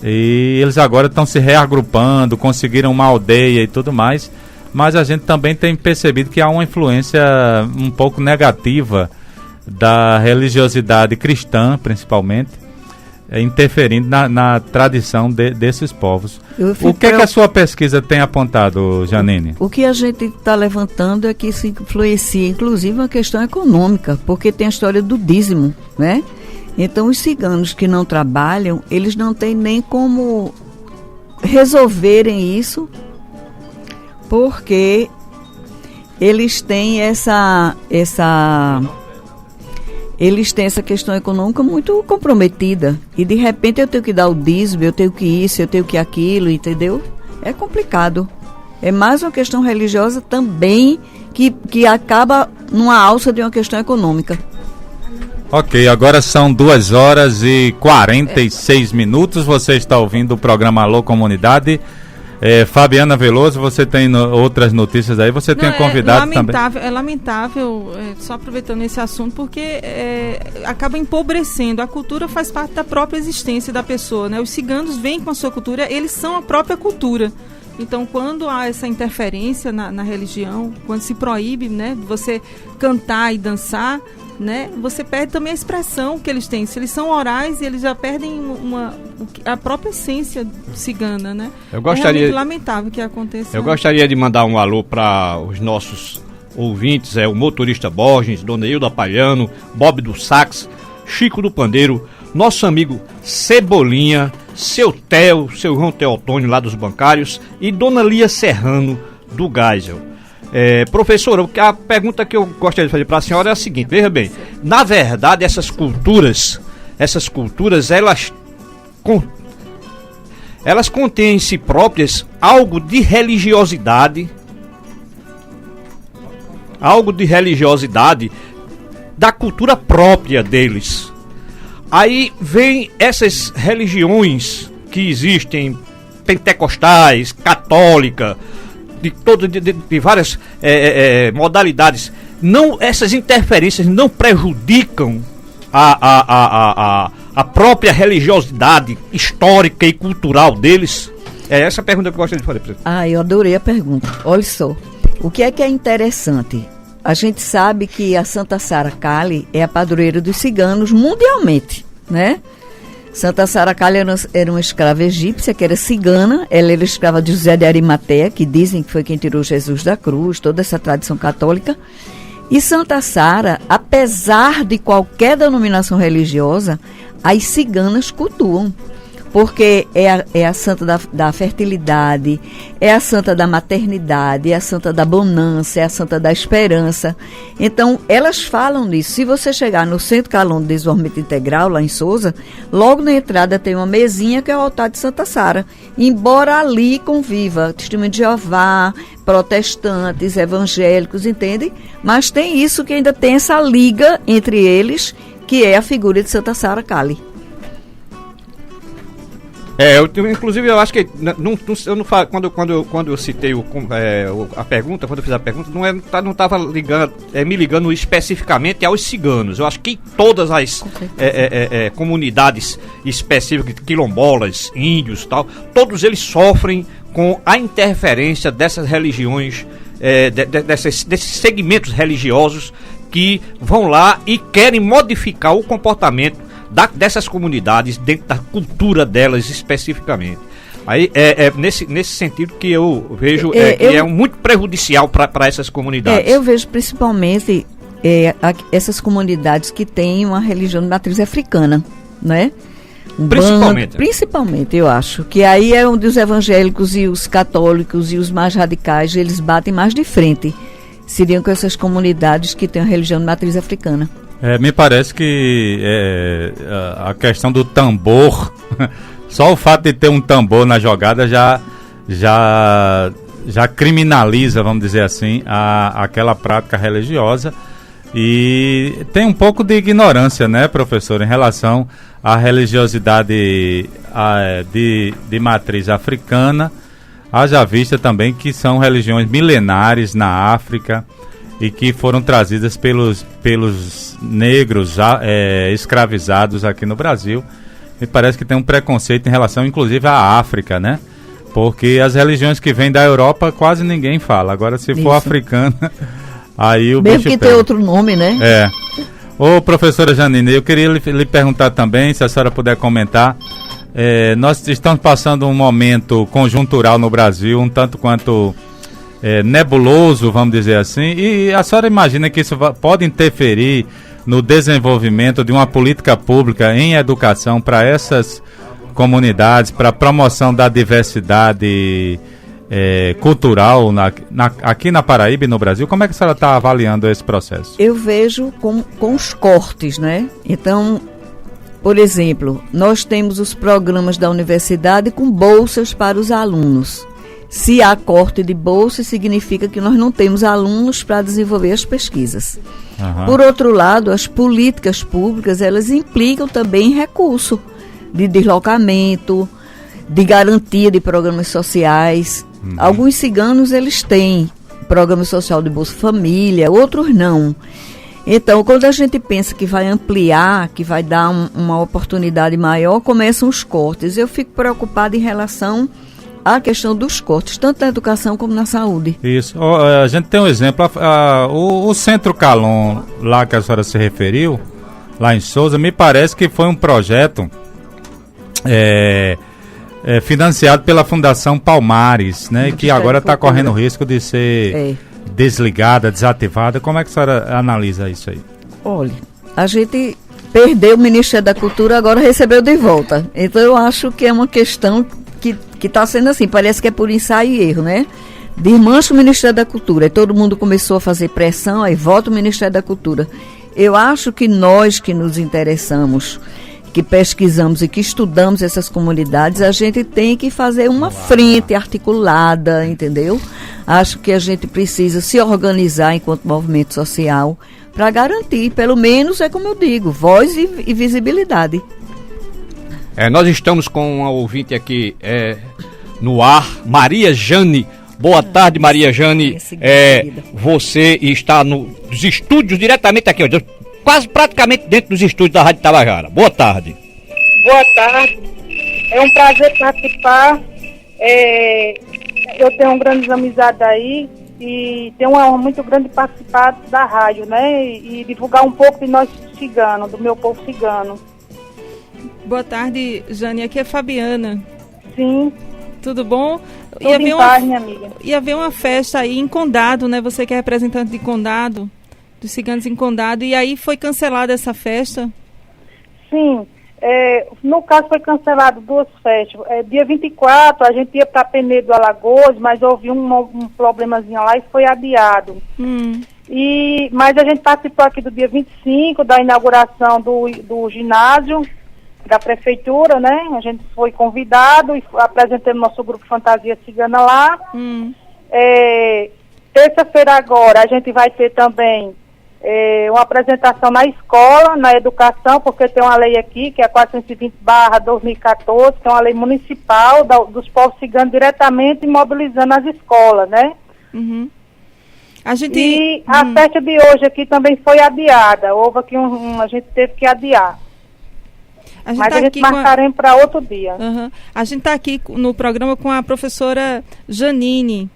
e eles agora estão se reagrupando, conseguiram uma aldeia e tudo mais, mas a gente também tem percebido que há uma influência um pouco negativa da religiosidade cristã, principalmente, interferindo na tradição desses povos. O que a sua pesquisa tem apontado, Janine? O que a gente está levantando é que isso influencia, inclusive, uma questão econômica, porque tem a história do dízimo, né? Então, os ciganos que não trabalham, eles não têm nem como resolverem isso, porque eles têm essa questão econômica muito comprometida. E de repente eu tenho que dar o dízimo, eu tenho que isso, eu tenho que aquilo, entendeu? É complicado. É mais uma questão religiosa também que acaba numa alça de uma questão econômica. Ok, agora são 2h46 minutos. Você está ouvindo o programa Alô Comunidade. Fabiana Veloso, você tem outras notícias aí? Você tem convidado também? É lamentável, só aproveitando esse assunto, porque acaba empobrecendo. A cultura faz parte da própria existência da pessoa, né? Os ciganos vêm com a sua cultura, eles são a própria cultura. Então, quando há essa interferência na religião, quando se proíbe, né, você cantar e dançar, né, você perde também a expressão que eles têm. Se eles são orais, eles já perdem a própria essência cigana, né? É realmente lamentável que aconteça. Eu gostaria de mandar um alô para os nossos ouvintes, o motorista Borges, Dona Hilda Palhano, Bob do Sax, Chico do Pandeiro, nosso amigo Cebolinha, seu Theo, seu João Teotônio lá dos bancários e Dona Lia Serrano do Geisel. Professora, a pergunta que eu gostaria de fazer para a senhora é a seguinte, veja bem, na verdade essas culturas elas contêm em si próprias algo de religiosidade da cultura própria deles. Aí vem essas religiões que existem, pentecostais, católica, de várias modalidades. Essas interferências não prejudicam a própria religiosidade histórica e cultural deles? É essa a pergunta que eu gostaria de fazer, presidente. Eu adorei a pergunta. Olha só, o que é interessante? A gente sabe que a Santa Sara Kali é a padroeira dos ciganos mundialmente, né? Santa Sara Kali era uma escrava egípcia que era cigana. Ela era escrava de José de Arimateia, que dizem que foi quem tirou Jesus da cruz, toda essa tradição católica. E Santa Sara, apesar de qualquer denominação religiosa, as ciganas cultuam. Porque é a santa da fertilidade, é a santa da maternidade, é a santa da bonança, é a santa da esperança. Então, elas falam disso. Se você chegar no Centro Calão de Desenvolvimento Integral, lá em Souza, logo na entrada tem uma mesinha que é o altar de Santa Sara. Embora ali conviva Testemunho de Jeová, protestantes, evangélicos, entende? Mas tem isso que ainda tem essa liga entre eles, que é a figura de Santa Sara Kali. Inclusive eu acho que eu não falo, quando eu citei a pergunta, quando eu fiz a pergunta, não estava me ligando especificamente aos ciganos. Eu acho que todas as comunidades específicas, quilombolas, índios e tal, todos eles sofrem com a interferência dessas religiões, desses segmentos religiosos que vão lá e querem modificar o comportamento dessas comunidades, dentro da cultura delas especificamente. Aí nesse sentido que eu vejo que é muito prejudicial para essas comunidades. Eu vejo principalmente essas comunidades que têm uma religião de matriz africana, né? Principalmente, eu acho. Que aí é onde os evangélicos e os católicos e os mais radicais, eles batem mais de frente. Seriam com essas comunidades que têm a religião de matriz africana. Me parece que a questão do tambor, só o fato de ter um tambor na jogada já criminaliza, vamos dizer assim, aquela prática religiosa. E tem um pouco de ignorância, né, professor, em relação à religiosidade de matriz africana. Haja vista também que são religiões milenares na África e que foram trazidas pelos negros escravizados aqui no Brasil. Me parece que tem um preconceito em relação, inclusive, à África, né? Porque as religiões que vêm da Europa quase ninguém fala. Agora, se for africana, aí o mesmo bicho que pega. tem outro nome, né? Ô, professora Janine, eu queria lhe perguntar também, se a senhora puder comentar. Nós estamos passando um momento conjuntural no Brasil, um tanto quanto nebuloso, vamos dizer assim, e a senhora imagina que isso pode interferir no desenvolvimento de uma política pública em educação para essas comunidades, para a promoção da diversidade cultural aqui na Paraíba e no Brasil? Como é que a senhora está avaliando esse processo? Eu vejo com os cortes, né? Então, por exemplo, nós temos os programas da universidade com bolsas para os alunos. Se há corte de bolsa, significa que nós não temos alunos para desenvolver as pesquisas. Uhum. Por outro lado, as políticas públicas, elas implicam também recurso de deslocamento, de garantia de programas sociais. Uhum. Alguns ciganos, eles têm programa social de Bolsa Família, outros não. Então, quando a gente pensa que vai ampliar, que vai dar uma oportunidade maior, começam os cortes. Eu fico preocupada em relação à questão dos cortes, tanto na educação como na saúde. Isso. A gente tem um exemplo. O Centro Calon, lá que a senhora se referiu, lá em Souza, me parece que foi um projeto financiado pela Fundação Palmares, né? Que agora está correndo o risco de ser desligada, desativada. Como é que a senhora analisa isso aí? Olha, a gente perdeu o Ministério da Cultura, agora recebeu de volta. Então eu acho que é uma questão que está sendo assim, parece que é por ensaio e erro, né? Desmancha o Ministério da Cultura, aí todo mundo começou a fazer pressão, aí volta o Ministério da Cultura. Eu acho que nós que nos interessamos, que pesquisamos e que estudamos essas comunidades, a gente tem que fazer uma frente articulada, entendeu? Acho que a gente precisa se organizar enquanto movimento social para garantir, pelo menos, é como eu digo, voz e visibilidade. Nós estamos com uma ouvinte aqui no ar, Maria Jane. Boa tarde, Maria Jane. Você está nos estúdios diretamente aqui, ó, quase praticamente dentro dos estúdios da Rádio Tabajara. Boa tarde. Boa tarde. É um prazer participar. Eu tenho grandes amizades aí e tenho uma honra muito grande de participar da rádio, né? E divulgar um pouco de nós ciganos, do meu povo cigano. Boa tarde, Jane. Aqui é Fabiana. Sim. Tudo bom? Tudo em paz, minha amiga. Ia haver uma festa aí em Condado, né? Você que é representante de Condado, dos ciganos em Condado, e aí foi cancelada essa festa? Sim. No caso foi cancelado 2 festas. Dia 24 a gente ia para Penedo, Alagoas, mas houve um problemazinho lá e foi adiado. Mas a gente participou aqui do dia 25, da inauguração do ginásio da prefeitura, né? A gente foi convidado e apresentando nosso grupo Fantasia Cigana lá. Terça-feira agora a gente vai ter também uma apresentação na escola, na educação, porque tem uma lei aqui, que é a 420/2014, que é uma lei municipal dos povos ciganos diretamente mobilizando as escolas, né? A festa de hoje aqui também foi adiada. Houve aqui a gente teve que adiar. Mas a gente marcaremos para outro dia. A gente está aqui no programa com a professora Janine.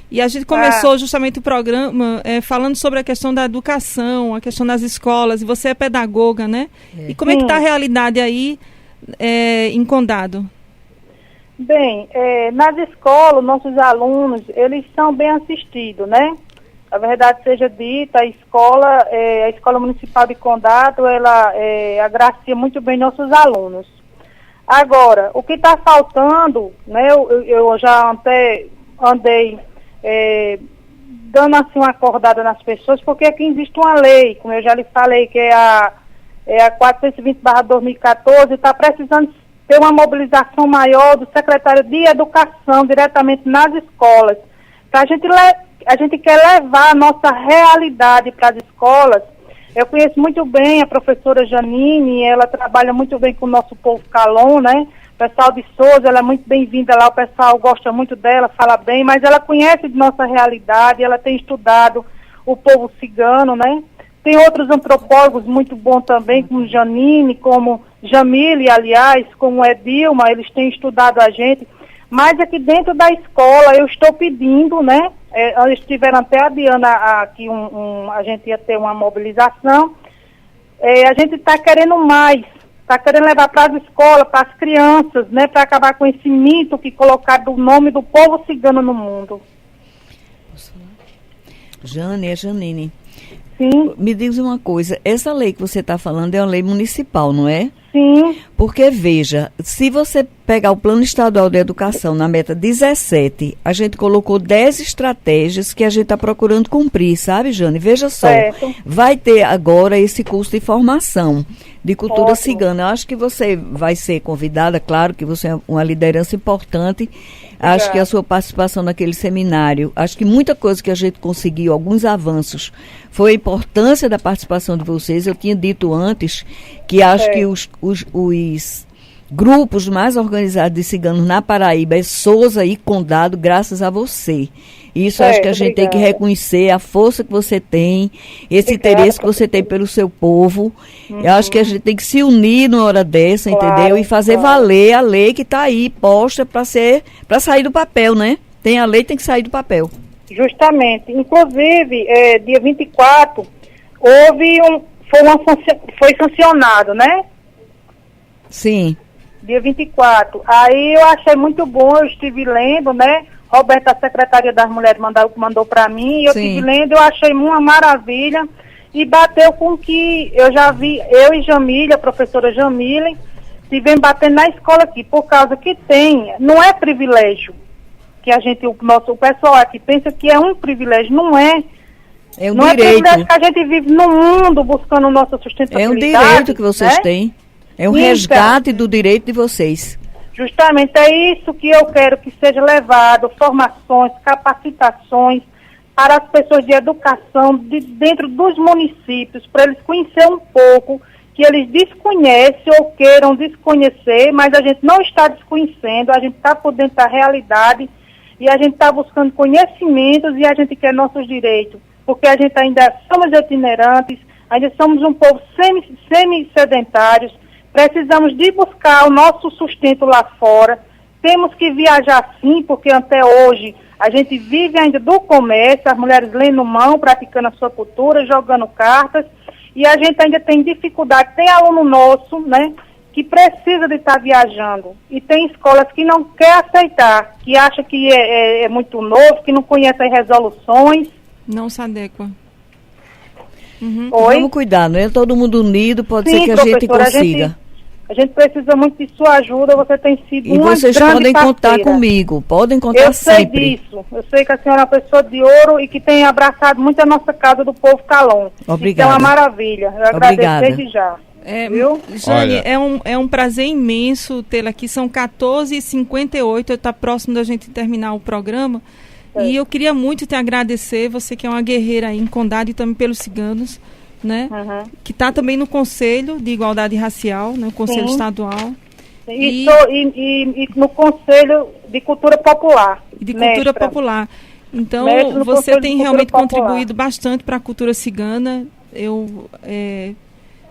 E a gente começou justamente o programa falando sobre a questão da educação, a questão das escolas. E você é pedagoga, né? E como é que está a realidade aí em Condado? Bem, nas escolas, nossos alunos, eles são bem assistidos, né? A verdade seja dita, a Escola Municipal de Condado, ela agracia muito bem nossos alunos. Agora, o que está faltando, né, eu já até andei dando assim uma acordada nas pessoas, porque aqui existe uma lei, como eu já lhe falei, que é a 420/2014, está precisando ter uma mobilização maior do secretário de Educação diretamente nas escolas, para a gente quer levar a nossa realidade para as escolas. Eu conheço muito bem a professora Janine, ela trabalha muito bem com o nosso povo Calon, né? O pessoal de Souza, ela é muito bem-vinda lá, o pessoal gosta muito dela, fala bem, mas ela conhece de nossa realidade, ela tem estudado o povo cigano, né? Tem outros antropólogos muito bons também, como Janine, como Jamile, aliás, como Edilma, eles têm estudado a gente. Mas aqui dentro da escola eu estou pedindo, né? Eles estiveram até adiando aqui a gente ia ter uma mobilização. A gente está querendo mais, está querendo levar para as escolas, para as crianças, né? Para acabar com esse mito que colocaram do nome do povo cigano no mundo. Janine. Sim. Me diz uma coisa, essa lei que você está falando é uma lei municipal, não é? Sim. Porque, veja, se você pegar o Plano Estadual de Educação na meta 17, a gente colocou 10 estratégias que a gente está procurando cumprir, sabe, Jane? Veja só, vai ter agora esse curso de formação de cultura cigana. Eu acho que você vai ser convidada, claro que você é uma liderança importante. Acho que a sua participação naquele seminário, acho que muita coisa que a gente conseguiu, alguns avanços, foi a importância da participação de vocês. Eu tinha dito antes que acho que os grupos mais organizados de ciganos na Paraíba é Souza e Condado, graças a você. Isso acho que a gente tem que reconhecer a força que você tem, esse interesse que você tem pelo seu povo. Eu acho que a gente tem que se unir numa hora dessa, entendeu? E fazer valer a lei que está aí posta para sair do papel, né? Tem a lei, tem que sair do papel. Justamente. Inclusive, dia 24, foi sancionado, né? Sim. Dia 24. Aí eu achei muito bom, eu estive lendo, né? Roberta, a Secretaria das Mulheres, mandou para mim, e eu estive lendo, eu achei uma maravilha. e bateu com que eu já vi, eu e Jamília, a professora Jamília, estivemos batendo na escola aqui, por causa que não é privilégio, que o pessoal aqui pensa que é um privilégio, não é. É um não direito. É privilégio que a gente vive no mundo buscando nossa sustentabilidade. É um direito que vocês têm. É um então, resgate do direito de vocês. Justamente, é isso que eu quero que seja levado, formações, capacitações para as pessoas de educação dentro dos municípios, para eles conhecerem um pouco, que eles desconhecem ou queiram desconhecer, mas a gente não está desconhecendo, a gente está por dentro da realidade e a gente está buscando conhecimentos e a gente quer nossos direitos, porque a gente ainda somos itinerantes, ainda somos um povo semi-sedentários, precisamos de buscar o nosso sustento lá fora, temos que viajar sim, porque até hoje a gente vive ainda do comércio, as mulheres lendo mão, praticando a sua cultura, jogando cartas, e a gente ainda tem dificuldade, tem aluno nosso, né, que precisa de estar viajando, e tem escolas que não quer aceitar, que acha que é muito novo, que não conhece as resoluções. Não se adequa. Vamos cuidar, não é? Todo mundo unido, pode ser que a gente consiga. A gente precisa muito de sua ajuda, você tem sido uma grande parceira. E vocês podem contar comigo, podem contar sempre. Eu sei disso, eu sei que a senhora é uma pessoa de ouro e que tem abraçado muito a nossa casa do povo Calon. Obrigada. Isso é uma maravilha, eu agradeço desde já. Viu? Jane, é um prazer imenso tê-la aqui, são 14h58, está próximo da gente terminar o programa. E eu queria muito te agradecer, você que é uma guerreira aí em Condado e também pelos ciganos, né? Que está também no Conselho de Igualdade Racial, né? O Conselho Estadual. E no Conselho de Cultura Popular. De Cultura Popular. Então, você tem realmente contribuído bastante para a cultura cigana. Eu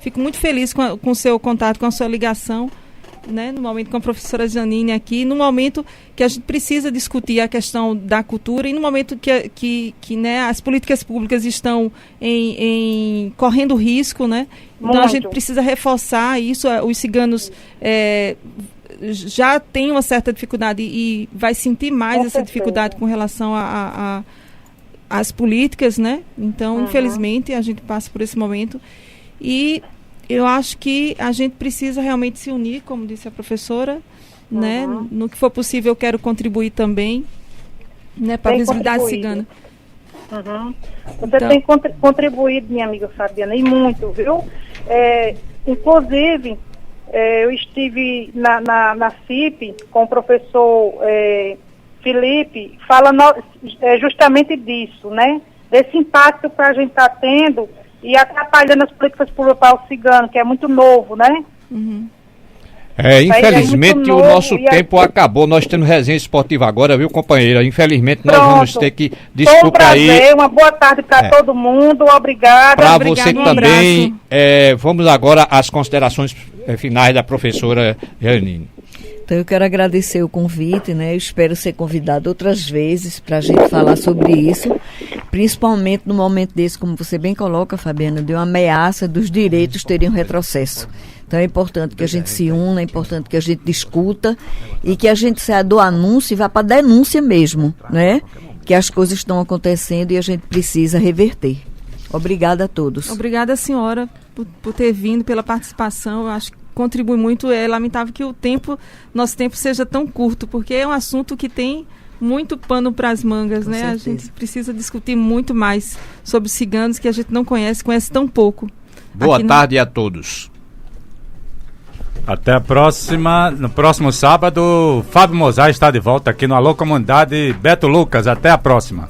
fico muito feliz com o seu contato, com a sua ligação, né, no momento com a professora Janine aqui, no momento que a gente precisa discutir a questão da cultura e no momento que né, as políticas públicas estão correndo risco, né? Então a gente precisa reforçar isso. Os ciganos já têm uma certa dificuldade e vai sentir mais essa dificuldade com relação às políticas, né? Então, infelizmente, a gente passa por esse momento e eu acho que a gente precisa realmente se unir, como disse a professora, né? No que for possível, eu quero contribuir também, né, para a visibilidade cigana. Você tem contribuído, minha amiga Fabiana, e muito, viu? Inclusive, eu estive na FIP com o professor Felipe, falando justamente disso, né? Desse impacto que a gente está tendo e atrapalhando as políticas públicas para o cigano, que é muito novo, né? Infelizmente o nosso tempo acabou. Nós temos resenha esportiva agora, viu, companheira? Infelizmente nós vamos ter que desculpar aí. Uma boa tarde para todo mundo, obrigada. Para você também. Vamos agora às considerações finais da professora Janine. Então eu quero agradecer o convite, né? Eu espero ser convidado outras vezes para a gente falar sobre isso, principalmente no momento desse, como você bem coloca, Fabiana, de uma ameaça dos direitos terem um retrocesso. Então é importante que a gente se una, é importante que a gente discuta e que a gente saia do anúncio e vá para a denúncia mesmo, né? Que as coisas estão acontecendo e a gente precisa reverter. Obrigada a todos. Obrigada, senhora, por ter vindo, pela participação. Eu acho que contribui muito. É lamentável que nosso tempo seja tão curto, porque é um assunto que tem muito pano para as mangas, né? A gente precisa discutir muito mais sobre os ciganos que a gente não conhece tão pouco. Boa tarde a todos. Até a próxima. No próximo sábado, Fábio Mozart está de volta aqui no Alô Comunidade. Beto Lucas, até a próxima.